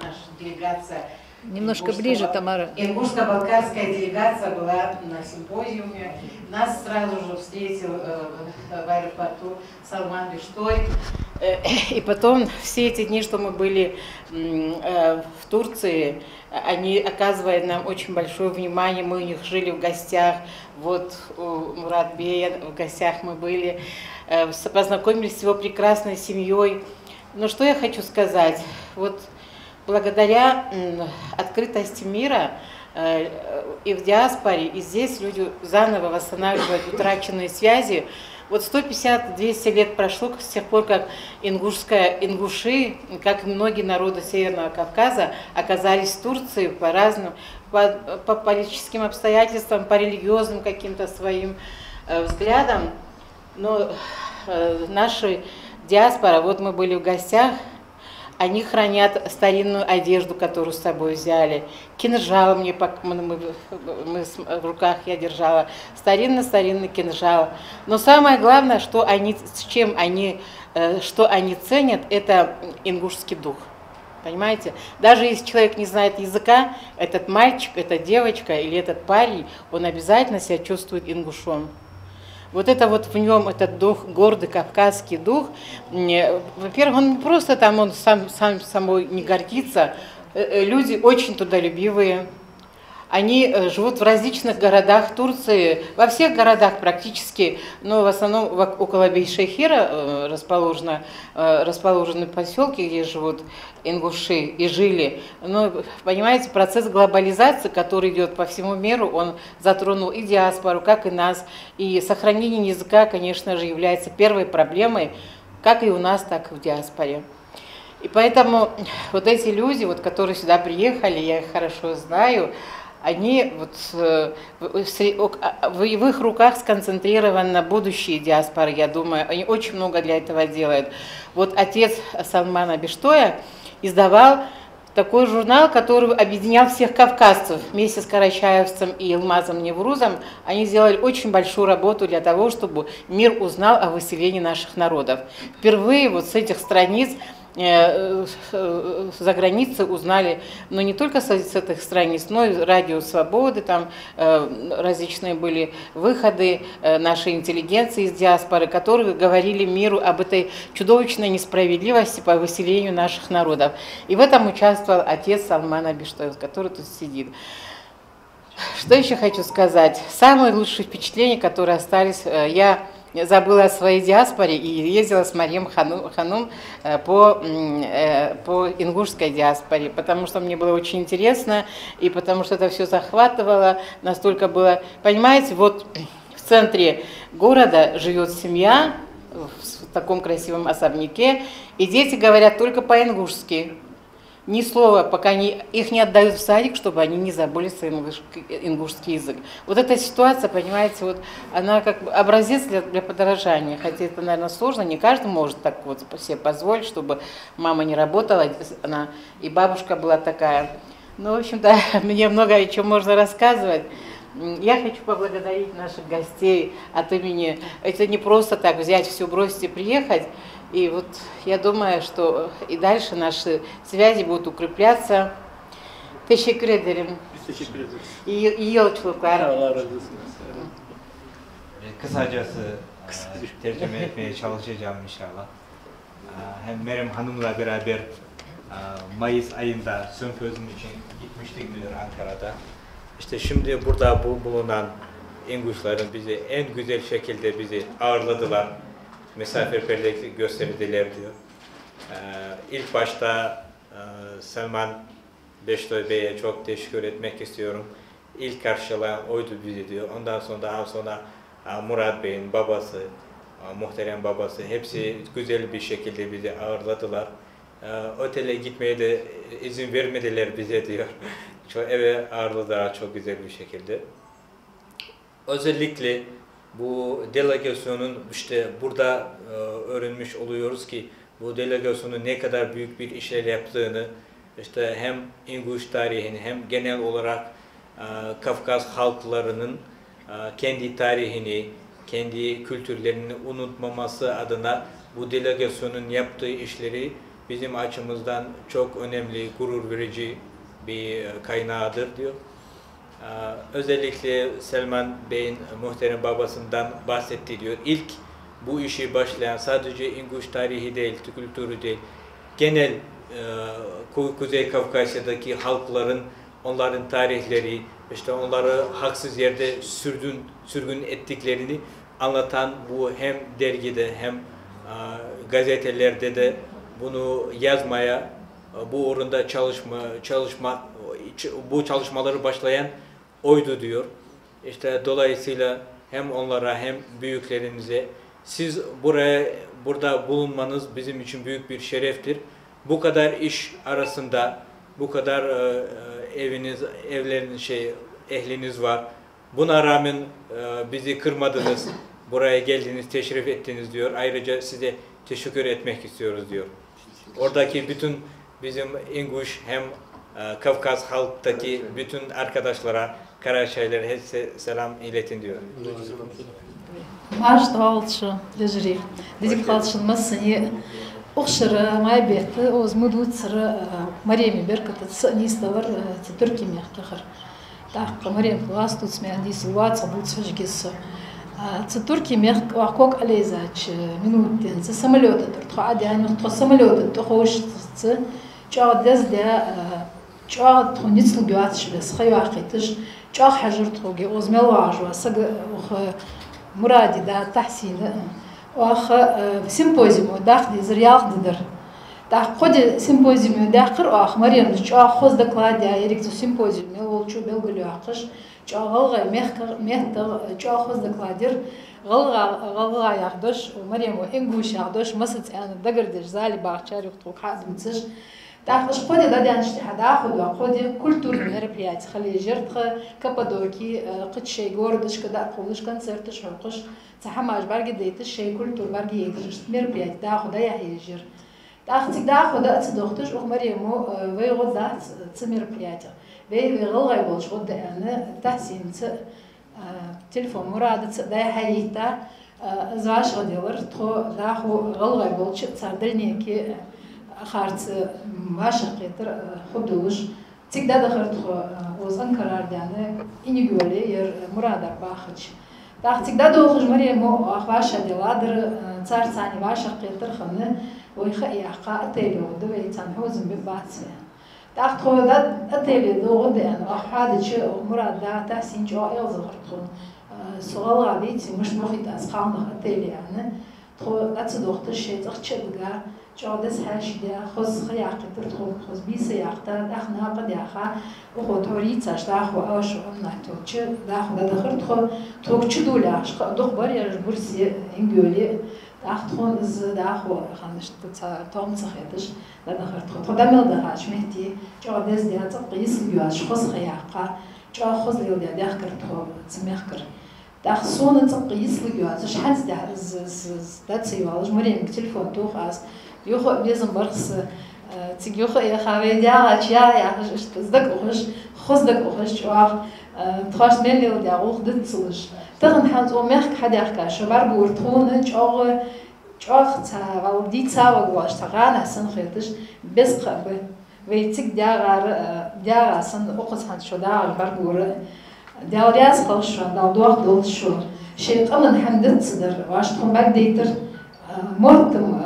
Speaker 12: наша делегация.
Speaker 3: Немножко ближе, Тамара.
Speaker 12: Ингушско-балкарская делегация была на симпозиуме. Нас сразу же встретил в аэропорту Салман Биштой. И потом все эти дни, что мы были в Турции, они оказывают нам очень большое внимание. Мы у них жили в гостях. Вот у Мурат Бея в гостях мы были. Познакомились с его прекрасной семьей. Но что я хочу сказать? Вот благодаря открытости мира и в диаспоре, и здесь люди заново восстанавливают утраченные связи. Вот 150-200 лет прошло с тех пор, как ингуши, как и многие народы Северного Кавказа, оказались в Турции по разным, по политическим обстоятельствам, по религиозным каким-то своим взглядам. Но наша диаспора, вот мы были в гостях, они хранят старинную одежду, которую с собой взяли. Кинжал мы в руках я держала. Старинный кинжал. Но самое главное, что они ценят, это ингушский дух. Понимаете? Даже если человек не знает языка, этот мальчик, эта девочка или этот парень, он обязательно себя чувствует ингушом. Вот это вот в нем, этот дух, гордый кавказский дух, во-первых, он не просто там, он сам собой не гордится, люди очень трудолюбивые, они живут в различных городах Турции, во всех городах практически, но в основном около Бейшехира расположены поселки, где живут ингуши и жили. Но, понимаете, процесс глобализации, который идет по всему миру, он затронул и диаспору, как и нас. И сохранение языка, конечно же, является первой проблемой, как и у нас, так и в диаспоре. И поэтому вот эти люди, вот, которые сюда приехали, я их хорошо знаю, они в их руках сконцентрировано будущее диаспоры, я думаю, они очень много для этого делают. Вот отец Салмана Биштоя издавал такой журнал, который объединял всех кавказцев. Вместе с Карачаевцем и Илмазом Неврузом они сделали очень большую работу для того, чтобы мир узнал о выселении наших народов. Впервые вот с этих страниц за границей узнали, но не только с этих страниц, но и радио Свободы, там различные были выходы нашей интеллигенции из диаспоры, которые говорили миру об этой чудовищной несправедливости по выселению наших народов. И в этом участвовал отец Салмана Биштоев, который тут сидит. Что еще хочу сказать? Самые лучшие впечатления, которые остались, я забыла о своей диаспоре и ездила с Марием Ханум по ингушской диаспоре, потому что мне было очень интересно, и потому что это все захватывало, настолько было... Понимаете, вот в центре города живет семья в таком красивом особняке, и дети говорят только по-ингушски. Ни слова, пока их не отдают в садик, чтобы они не забыли свой ингушский язык. Вот эта ситуация, понимаете, вот она как бы образец для подражания. Хотя это, наверное, сложно, не каждый может так вот себе позволить, чтобы мама не работала, она и бабушка была такая. Ну, в общем-то, мне много о чем можно рассказывать. Я хочу поблагодарить наших гостей от имени. Это не просто так взять все, бросить и приехать. И вот я думаю, что и дальше наши связи будут укрепляться. Teşekkür ederim.
Speaker 4: Teşekkür ederiz.
Speaker 12: İyi yolculuklar.
Speaker 4: Allah razı olsun.
Speaker 7: Kısacası tercüme etmeye çalışacağım inşallah. Hem Meryem Hanım'la beraber Mayıs ayında sempozum için gitmiştik diyor Ankara'da. İşte şimdi burada bulunan İnguşların bizi en güzel şekilde bizi ağırladılar. Misafirperverlik gösterdiler diyor. İlk başta Selman Beştoy Bey'e çok teşekkür etmek istiyorum. İlk karşılayan oydu bizi diyor. Ondan sonra Murat Bey'in babası, muhterem babası hepsi güzel bir şekilde bizi ağırladılar. Otele gitmeye de izin vermediler bize diyor. Eve ağırladılar çok güzel bir şekilde. Özellikle bu delegasyonun işte burada öğrenmiş oluyoruz ki bu delegasyonun ne kadar büyük bir işler yaptığını, işte hem İnguş tarihini hem genel olarak Kafkas halklarının kendi tarihini, kendi kültürlerini unutmaması adına bu delegasyonun yaptığı işleri bizim açımızdan çok önemli, gurur verici bir kaynağıdır diyor. Özellikle Selman Bey'in muhterem babasından bahsetti diyor. İlk bu işi başlayan sadece İnguş tarihi değil, kültürü değil, genel Kuzey Kafkasya'daki halkların, onların tarihleri, işte onları haksız yerde sürgün ettiklerini anlatan bu hem dergide hem gazetelerde de bunu yazmaya, bu uğrunda bu çalışmaları başlayan oydu diyor. İşte dolayısıyla hem onlara hem büyüklerinize siz burada bulunmanız bizim için büyük bir şereftir. Bu kadar iş arasında bu kadar ehliniz var. Buna rağmen bizi kırmadınız. Buraya geldiniz, teşrif ettiniz diyor. Ayrıca size teşekkür etmek istiyoruz diyor. Oradaki bütün bizim İnguş hem Kafkas halktaki bütün arkadaşlara, Karaçaylara hepsi selam iletin diyor.
Speaker 13: Marş dağılçı, lejri. Dedik kalçın masayı okşarı, maybeti, oz mudut sarı Meryem'i berkatı sınısta var Türkiye mehkahır. Так, Meryem klas tut smendi sıvat sabut sözgesi. Türkiye mehk vakok aleyzaç minutun samolyotu tırtı yani tırtı samolyotu tırhoş tırtı çağdaz da çağ tronitl güatş bes xayaqitiş çağ hajır tırgı ozmel vajwa sag Muradi da tahsin واخ سيمبوزيوم داخل زرياق ددر دا خود سيمبوزيوم داخل واخ مريم جا خوز دكلا دا يريك سيمبوزيوم ولچو بلغلو اخش جا غلغا مهت جا خوز دكلا دير غلغا ياخدش ومريم وانغوش ياخدش مسد انا دغردش زالي باخچار يختو قادمتش داخل خود دا دانشتي حدا خود خود كولتور мероприятий خلي جرت كابادوكي قدشي غوردش كدا قولش концертش حقش تحماج برگه دیتش شی کلتور برگه یکش мероприятий دا خدا یهیجر دا خدا تصدقتش اخمريمو وی غد ت мероприятий وی غلغای bolش غد انا تحسين تلفون مراد دا هیتا زواج غدیور تو دا خو غلغای bolش سردلنی کی خارت ماشق قطر خودوش تیک دا دخرت خو وزن قرار دانه اینی گولی یر مراد باخش داختيك دادو خج مريم أخواشة دلادر صار ثاني باشا قيتر خمنة ويخي أحقاء تيلي ودوي تنحوزن بباتسه داخت خو داد أتيلي دو غد أنا أخواد شيء مراد دا تحسين جو أيضا غرقون سؤال عديد مش مخيط أسقامنا هتالي يعني تخو أتصدق الشيء تخشبجا جادس حاشية خص خياقة ترتخو خص بيس ياقة داخنا قد ياخا وخو توريت ساش داخو أوش أمنا توتش داخو داخل تخو تشدولا شق دخ بري برسي إنجولي داخل از داخو خانش تام سخيتش داخل تخو دمل داخش مهتي جادس ديات قيس الجواش خص خياقة جا خص ليو داخل تخو تسميخكر داخل صون تقيس الجواز شحال داتسيوالج مريم تليفون توخاس يخو بيزن برخص تيجيخو يا خاوي داعش يا زدك وخش خزدك وخش واخ تخاش ملي وداعوخ دتسلش تغن حالت ومخك حداخكا شبار بورتون جاغ تا ودي تا وغواش تغانا سنخيتش بس قبه ويتك داغار سن اوقت هاد شو داغ برغور داورياس خلشان داودوخ دولشو شيء قمن حمدت صدر واش تكون باك ديتر مرتم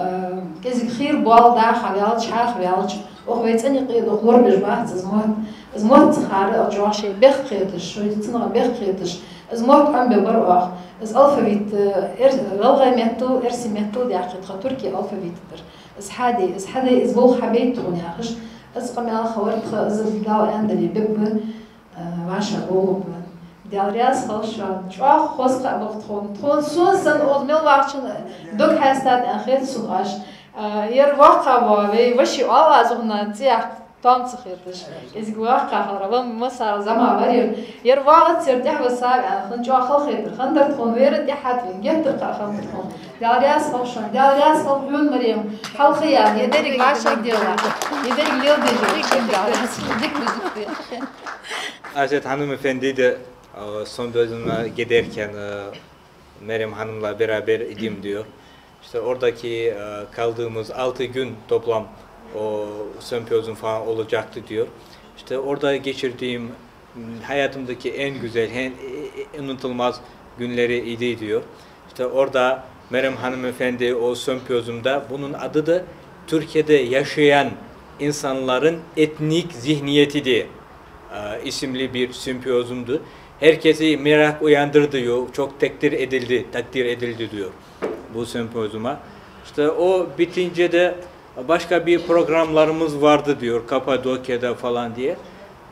Speaker 13: كزي خير بوال داخل يالج حاخ يالج وخويتني قيد وخور بجماعة زموت خار أجوا شيء بخ خيتش شو يتنغ بخ خيتش زموت عم ببرواخ از ألفابيت غلغة متو إرسي متو دي عقيد تركي ألفابيت در از حدي از بول حبيت توني عخش از قمي خورت از داو أندري بب واش أبوه دالرياس خلشان شو خوش قبض تون سون سن أزمل وقتشن دوك هستاد أخير سوناش واقع وشي الله زغنا تيح تام تخيرتش إذا واقع خرابم مسا زمان برير واقع ترتاح وساق خن جو خل خير خندر تكون ويرد يحد جت خن تكون دالرياس خلشان دالرياس خلون مريم حل خيار يدرك عشان ديلا يدرك ليو ديجي
Speaker 7: Aset hanımefendi de son bölüme giderken Meryem Hanım'la beraber idim diyor. İşte oradaki kaldığımız 6 gün toplam o sempozyum falan olacaktı diyor. İşte orada geçirdiğim hayatımdaki en güzel, en unutulmaz günleri idi diyor. İşte orada Meryem Hanımefendi o sempozyumda bunun adı da Türkiye'de yaşayan insanların etnik zihniyeti diye isimli bir sempozyumdu. Herkesi merak uyandırdı diyor. Çok takdir edildi diyor bu sempozyuma. İşte o bitince de başka bir programlarımız vardı diyor Kapadokya'da falan diye.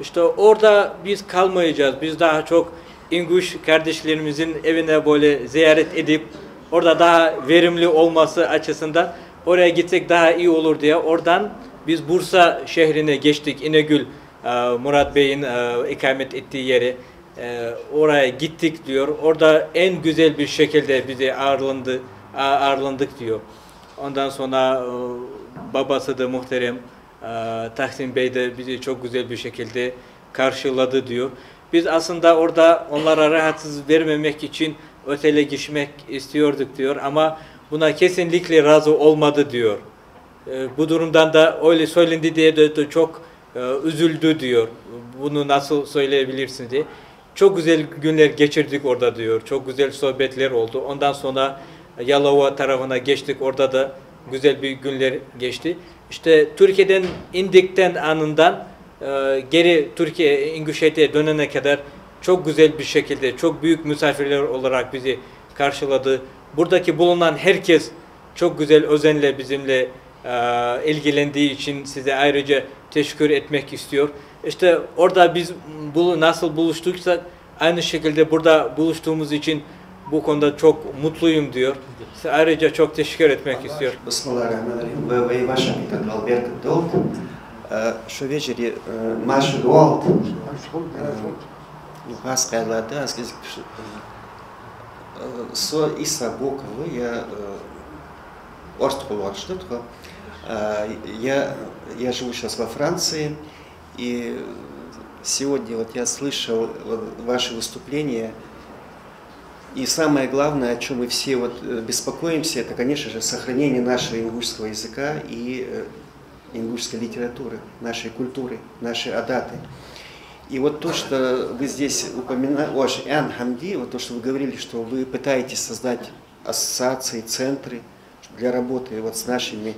Speaker 7: İşte orada biz kalmayacağız. Biz daha çok İnguş kardeşlerimizin evine böyle ziyaret edip orada daha verimli olması açısından oraya gitsek daha iyi olur diye oradan biz Bursa şehrine geçtik. İnegül Murat Bey'in ikamet ettiği yere oraya gittik diyor. Orada en güzel bir şekilde bize ağırlandık diyor. Ondan sonra babası da muhterem Tahsin Bey de bizi çok güzel bir şekilde karşıladı diyor. Biz aslında orada onlara rahatsız vermemek için otele gitmek istiyorduk diyor ama buna kesinlikle razı olmadı diyor. Bu durumdan da öyle söylendi diye de çok üzüldü diyor. Bunu nasıl söyleyebilirsin diye. Çok güzel günler geçirdik orada diyor. Çok güzel sohbetler oldu. Ondan sonra Yalova tarafına geçtik. Orada da güzel bir günler geçti. İşte Türkiye'den indikten anından geri Türkiye İngüşeti'ye dönene kadar çok güzel bir şekilde, çok büyük misafirler olarak bizi karşıladı. Buradaki bulunan herkes çok güzel özenle bizimle ilgilendiği için size ayrıca teşekkür etmek istiyor. İşte orada biz nasıl buluştuksak aynı şekilde burada buluştuğumuz için bu konuda çok mutluyum diyor. Size ayrıca çok teşekkür etmek istiyor.
Speaker 14: Bismillahirrahmanirrahim. Вы ваша интеграл Беркут Долт. Şu вечері Маша Голд. Вас кайлады, азгезик со Иса Бокова я Орстхолвар что-то. Я живу сейчас во Франции, и сегодня вот я слышал ваши выступления, и самое главное, о чем мы все вот беспокоимся, это, конечно же, сохранение нашего ингушского языка и ингушской литературы, нашей культуры, нашей адаты. И вот то, что вы здесь упоминали, Эн Хамди, вот то, что вы говорили, что вы пытаетесь создать ассоциации, центры для работы вот с нашими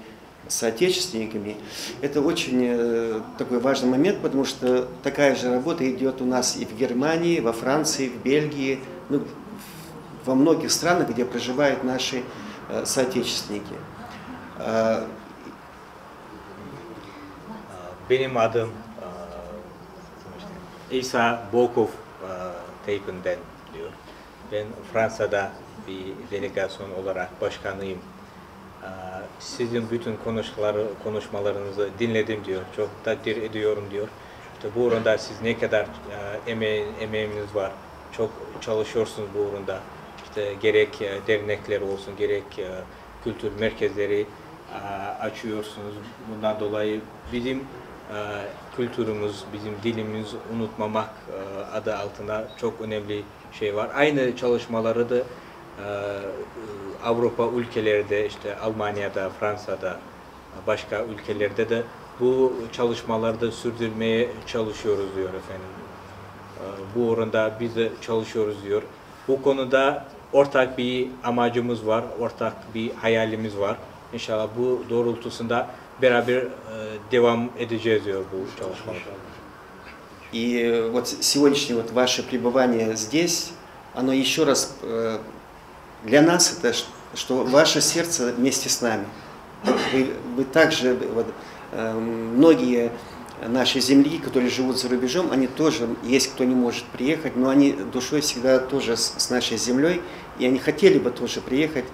Speaker 14: соотечественниками, это очень такой важный момент, потому что такая же работа идет у нас и в Германии, во Франции, в Бельгии, ну, во многих странах, где проживают наши соотечественники.
Speaker 7: Benim adım İsa Bokov Teypin'den diyor. Ben Fransa'da bir delegasyon olarak başkanıyım. Sizin bütün konuşmalarınızı dinledim diyor. Çok takdir ediyorum diyor. İşte bu uğrunda siz ne kadar emeğiniz var. Çok çalışıyorsunuz bu uğrunda. İşte gerek dernekler olsun, gerek kültür merkezleri açıyorsunuz. Bundan dolayı bizim kültürümüz, bizim dilimiz unutmamak adı altında çok önemli şey var. Aynı çalışmaları da Avrupa ülkelerde, işte Almanya'da, Fransa'da, başka ülkelerde de bu çalışmaları da sürdürmeye çalışıyoruz diyor efendim. Bu uğrunda biz de çalışıyoruz diyor. Bu konuda ortak bir amacımız var, ortak bir hayalimiz var. İnşallah bu doğrultusunda beraber devam edeceğiz diyor bu çalışmalar.
Speaker 14: И вот сегодняшнее вот ваше пребывание здесь, оно еще раз для нас это, что ваше сердце вместе с нами. Вы также, вот, многие наши земляки, которые живут за рубежом, они тоже, есть кто не может приехать, но они душой всегда тоже с нашей землей, и они хотели бы тоже приехать.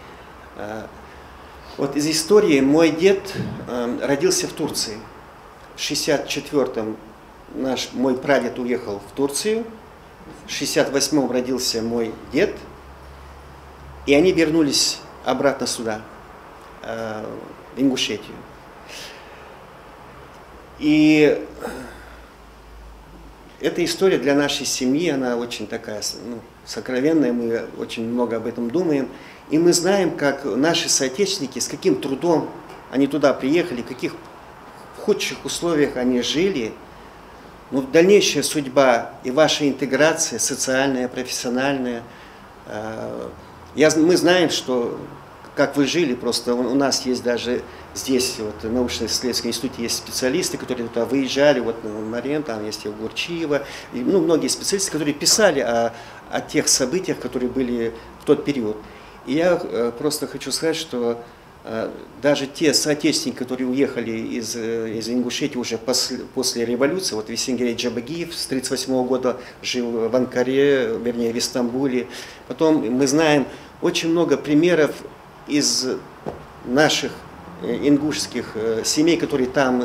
Speaker 14: Вот из истории мой дед родился в Турции. В 1964-м мой прадед уехал в Турцию, в 1968-м родился мой дед, и они вернулись обратно сюда, в Ингушетию. И эта история для нашей семьи, она очень такая, ну, сокровенная, мы очень много об этом думаем. И мы знаем, как наши соотечественники, с каким трудом они туда приехали, в каких худших условиях они жили. Но дальнейшая судьба и ваша интеграция, социальная, профессиональная, мы знаем, что как вы жили, просто у нас есть даже здесь, вот, в научно-исследовательском институте есть специалисты, которые туда выезжали, вот Марин, там есть Гурчиева, и, ну, многие специалисты, которые писали о тех событиях, которые были в тот период. И я просто хочу сказать, что даже те соотечественники, которые уехали из Ингушетии уже после революции, вот Весенгерей Джабагиев с 1938 года жил в Анкаре, вернее в Истамбуле. Потом мы знаем очень много примеров из наших ингушских семей, которые там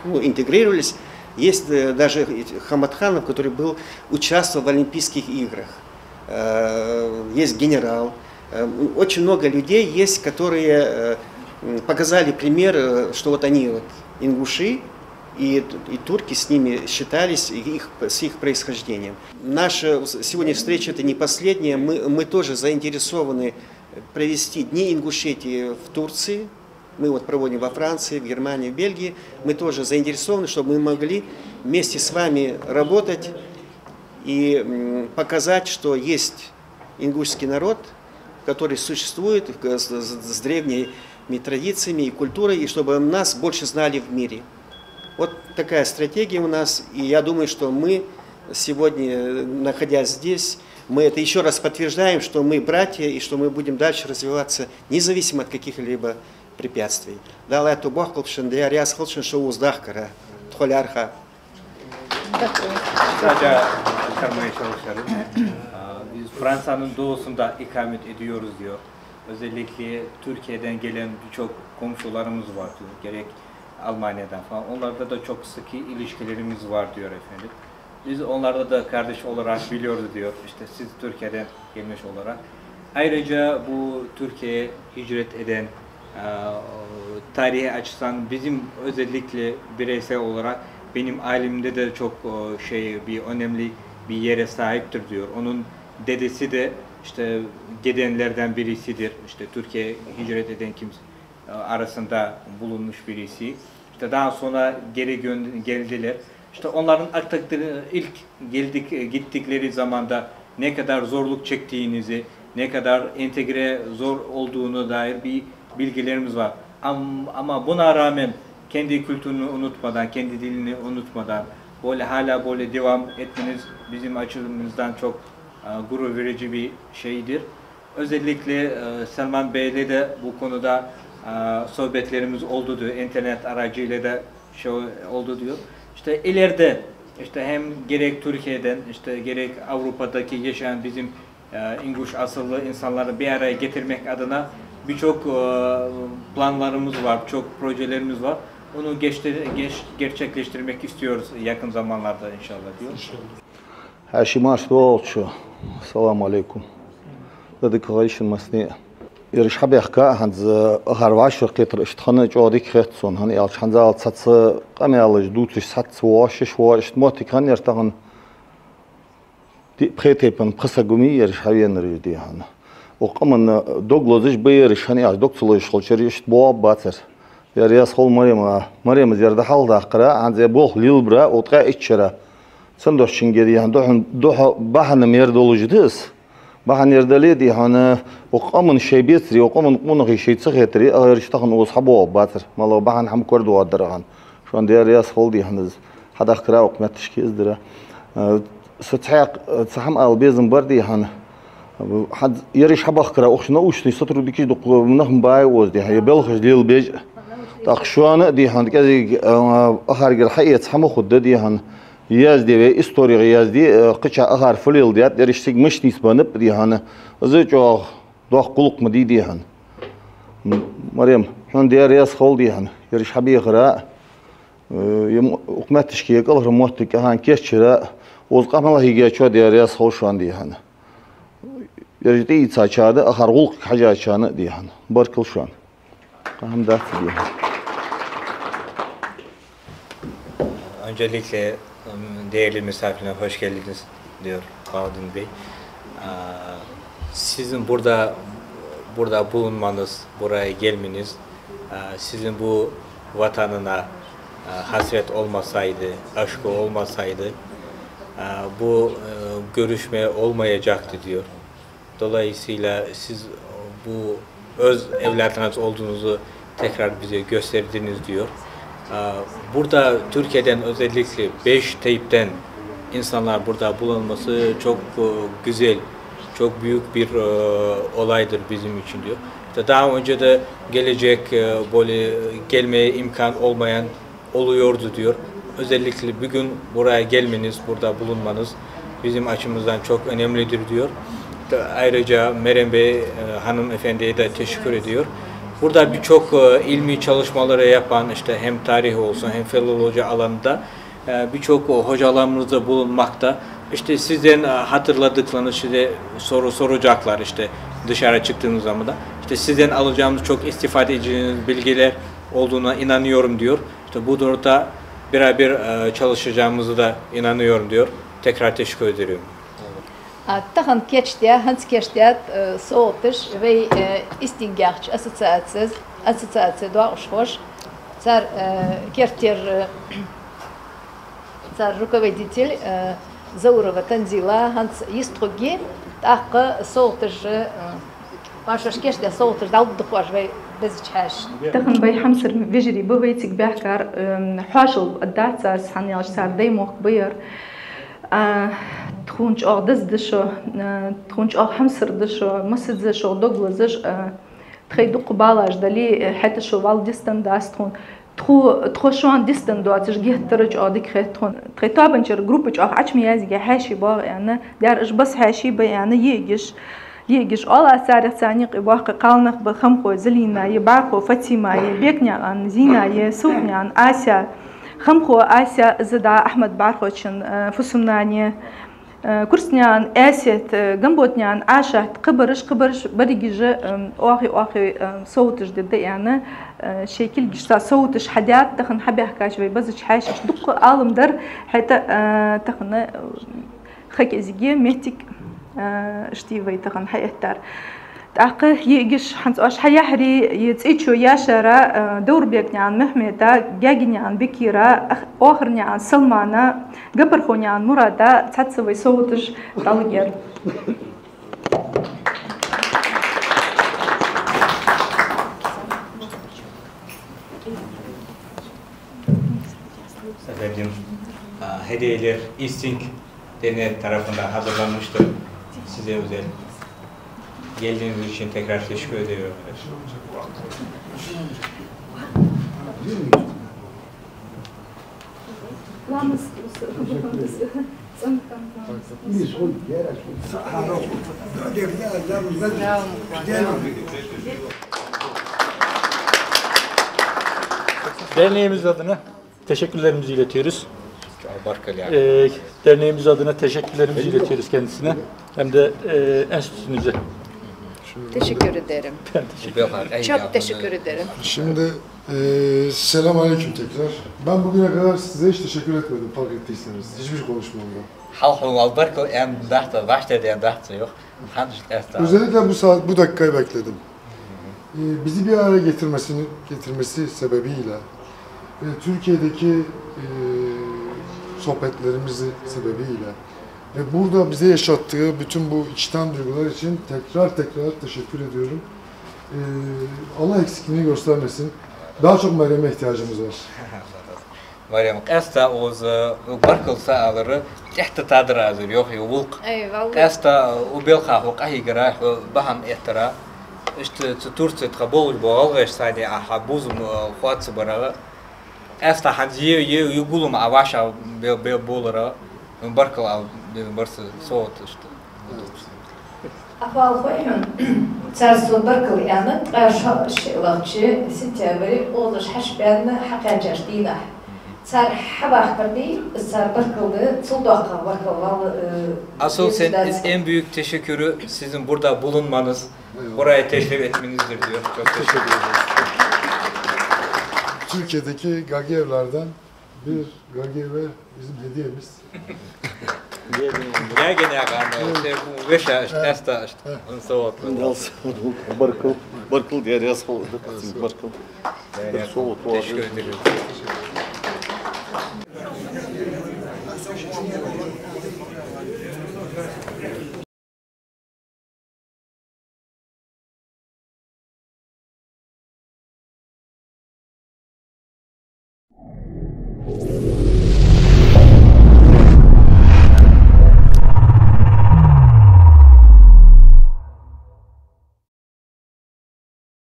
Speaker 14: интегрировались. Есть даже Хамадханов, который участвовал в Олимпийских играх. Есть генерал. Очень много людей есть, которые показали пример, что вот они вот ингуши, и турки с ними считались, с их происхождением. Наша сегодня встреча это не последняя, мы тоже заинтересованы провести Дни Ингушетии в Турции. Мы вот проводим во Франции, в Германии, в Бельгии. Мы тоже заинтересованы, чтобы мы могли вместе с вами работать и показать, что есть ингушский народ, который существует с древними традициями и культурой, и чтобы нас больше знали в мире. Вот такая стратегия у нас, и я думаю, что мы сегодня, находясь здесь, мы это еще раз подтверждаем, что мы братья, и что мы будем дальше развиваться, независимо от каких-либо препятствий. Далее то Бог колшен, да я ряс колшен, что уздахкара, тхолярха.
Speaker 7: Sadece çıkarmaya çalışalım. Biz Fransa'nın doğusunda ikamet ediyoruz diyor. Özellikle Türkiye'den gelen birçok komşularımız var diyor. Gerek Almanya'dan falan. Onlarda da çok sıkı ilişkilerimiz var diyor efendim. Biz onlarda da kardeş olarak biliyoruz diyor. İşte siz Türkiye'den gelmiş olarak. Ayrıca bu Türkiye'ye hicret eden tarihi açısından bizim özellikle bireysel olarak benim ailemde de çok bir önemli bir yere sahiptir diyor. Onun dedesi de işte gidenlerden birisidir. İşte Türkiye'ye hicret eden kimse arasında bulunmuş birisi. İşte daha sonra geri geldiler. İşte onların aktardığı ilk gittikleri zamanda ne kadar zorluk çektiğinizi, ne kadar entegre zor olduğunu dair bir bilgilerimiz var. Ama buna rağmen kendi kültürünü unutmadan, kendi dilini unutmadan hala böyle devam etmeniz bizim açımızdan çok gurur verici bir şeydir. Özellikle Selman Bey'le de bu konuda sohbetlerimiz oldu diyor. İnternet aracıyla da şey oldu diyor. İşte ileride işte hem gerek Türkiye'den işte gerek Avrupa'daki yaşayan bizim İnguş asıllı insanları bir araya getirmek adına birçok planlarımız var, çok projelerimiz var. Onu gerçekleştirmek istiyoruz yakın zamanlarda inşallah diyor.
Speaker 1: Haşimar Doğulçu. Selamun Aleyküm. Dedik Gayşin Masni. Yarış habiyaka hanz harvaş şirket işthanı çoğadik khetson hani yalç hanza altsatsı qamyalış dutuş satsı vaşış vaşış motikan yartağın pxetepen pxasagumi yarış haviyanır diye hani. O qaman doglozış bayırış hani yalç doksulış xolçarı işt boğab batır. Yarıyas xol Maryam zerde halda qara hanza boğ lilbra otqa iççara. Sandoş çingedi yani doha bahana merdolujuduz. Bahan yerdeli di hani oqamın şey bitri oqamın bunu şey çıketri ağırıştağın o sabo batır. Mala bahan ham kurdu adragan. Şu an diğer yas oldu hani hada qira oqmat tişkizdira. Sataq saham albezim bardi hani. Had yarış habaq qira oqşuna uçtu satru diki doqumnah bay oz di hay belxş lil bej. Taq şu an di hani kazi ahar gel hayat ham xudda di hani yazdi ve istoriya yazdi qıça ahar fulil diyat yarıştık mış nisbanıp di hani azı çok doq quluq mı di hani Maryam şun diğer yaz xol di hani yarış habi qira hükümet tişkiye qalır muhtik han keçira oz qamala higa ço diğer yaz xol şu an di hani yarıştı içaçadı ahar quluq haja çanı di hani barkıl şu an qamda di
Speaker 7: Öncelikle değerli misafirler hoş geldiniz diyor Baudin Bey. Sizin burada bulunmanız, buraya gelmeniz, sizin bu vatanına hasret olmasaydı, aşkı olmasaydı bu görüşme olmayacaktı diyor. Dolayısıyla siz bu öz evladınız olduğunuzu tekrar bize gösterdiniz diyor. Burada Türkiye'den özellikle 5 Tayyip'ten insanlar burada bulunması çok güzel, çok büyük bir olaydır bizim için diyor. İşte daha önce de gelecek böyle gelmeye imkan olmayan oluyordu diyor. Özellikle bugün buraya gelmeniz, burada bulunmanız bizim açımızdan çok önemlidir diyor. Ayrıca Meryem Bey hanımefendiye de teşekkür ediyor. Burada birçok ilmi çalışmaları yapan işte hem tarih olsun hem filoloji alanında birçok hocalarımız da bulunmakta. İşte sizden hatırladıklarınız size soru soracaklar işte dışarı çıktığınız zaman da. İşte sizden alacağımız çok istifade edeceğiniz bilgiler olduğuna inanıyorum diyor. İşte bu doğrultuda beraber çalışacağımızı da inanıyorum diyor. Tekrar teşekkür ederim.
Speaker 3: Tağın keçtiye, hans keçtiye soğutış ve istingaç asosiasiya doğuşmuş. Zar kertir zar rukovodитель Заурова Танзила hans istроги tağ soğutış başış keçtiye soğutış daldık var ve bezçhaş.
Speaker 15: Tağın bey hamsır vejri bu veytik behkar haşul addatsas hani sar daymo kbir تخونش أقدس دشوا تخونش أحمسر دشوا مسد دشوا دوغل زش تخيدو قبالة جدلي حتى شو وال ديستن داس تخو شو عن ديستن دو أتش جه ترج أديك خيتون تخيتابن شر جروب أخ عش ميازي حاشي باغ يعني دار إيش بس حاشي يعني يجيش الله سارق ثاني قباق قالنا بخمخو زلينا يبعخو فتيما يبيكني عن زينا يسوقني عن آسيا خمخو آسيا زدا أحمد بعرخوشن فسمنانية كرسنيان آسيت جنبوتنيان عاشة قبرش بريجي أخي صوتش ضد يعني شكل جشتا صوتش حدات تخن حبي حكاش في بزش حاشش دق عالم در حتى تخن خك إزجي مهتك اشتيفي تخن حياتر تأقه يجيش حنت أش حيحري يتأتشو ياشرة دور بيكني عن محمدة جاجني عن بكيرة آخرني عن سلمانة قبرخوني عن مرادة تحسوي صوتش طالجير.
Speaker 7: Efendim hediyeler İstink Derneği tarafından hazırlanmıştır. Size özel. Geldiğiniz için tekrar teşekkür ediyorum.
Speaker 4: Derneğimiz adına teşekkürlerimizi iletiyoruz. Derneğimiz adına teşekkürlerimizi iletiyoruz kendisine. Hem de enstitünüze.
Speaker 16: Teşekkür ederim. Çok teşekkür ederim.
Speaker 9: Şimdi selamünaleyküm tekrar. Ben bugüne kadar size hiç teşekkür etmedim fark ettiyseniz. Hiçbir konuşmamda. Özellikle bu dakikayı bekledim. Bizi bir araya getirmesi sebebiyle ve Türkiye'deki sohbetlerimizi sebebiyle ve burada bize yaşattığı bütün bu içten duygular için tekrar teşekkür ediyorum. Allah eksikliğini göstermesin. Daha çok Meryem'e ihtiyacımız var.
Speaker 7: Meryem, esta oz barkıl sağları tehte tadır hazır yok yuvuk. Esta ubelha hukahi gerah baham etara. İşte Türkçe kabul boğal sadi ahabuzum fatsı barağı. Esta hanciye yugulum avaşa bolara barkıl al barsı soğut işte.
Speaker 3: Afal koyun. Çarşı barkıl yani şarşılaşçı sentябрь olur haşbenne hakacar dilah. Çar habah birdi çar barkıldı suldaqa barkıl.
Speaker 7: Asıl en büyük teşekkürü sizin burada bulunmanız, buraya teşrif etmenizdir diyor. Çok teşekkür ederim.
Speaker 9: Türkiye'deki Gagevlerden bir Gageve bizim hediyemiz.
Speaker 7: Ne gene yakardı? Veşa esta soğut.
Speaker 1: Barkıl diye yaz oldu. Barkıl. Soğut.
Speaker 7: Teşekkür ederim.
Speaker 17: Thank you.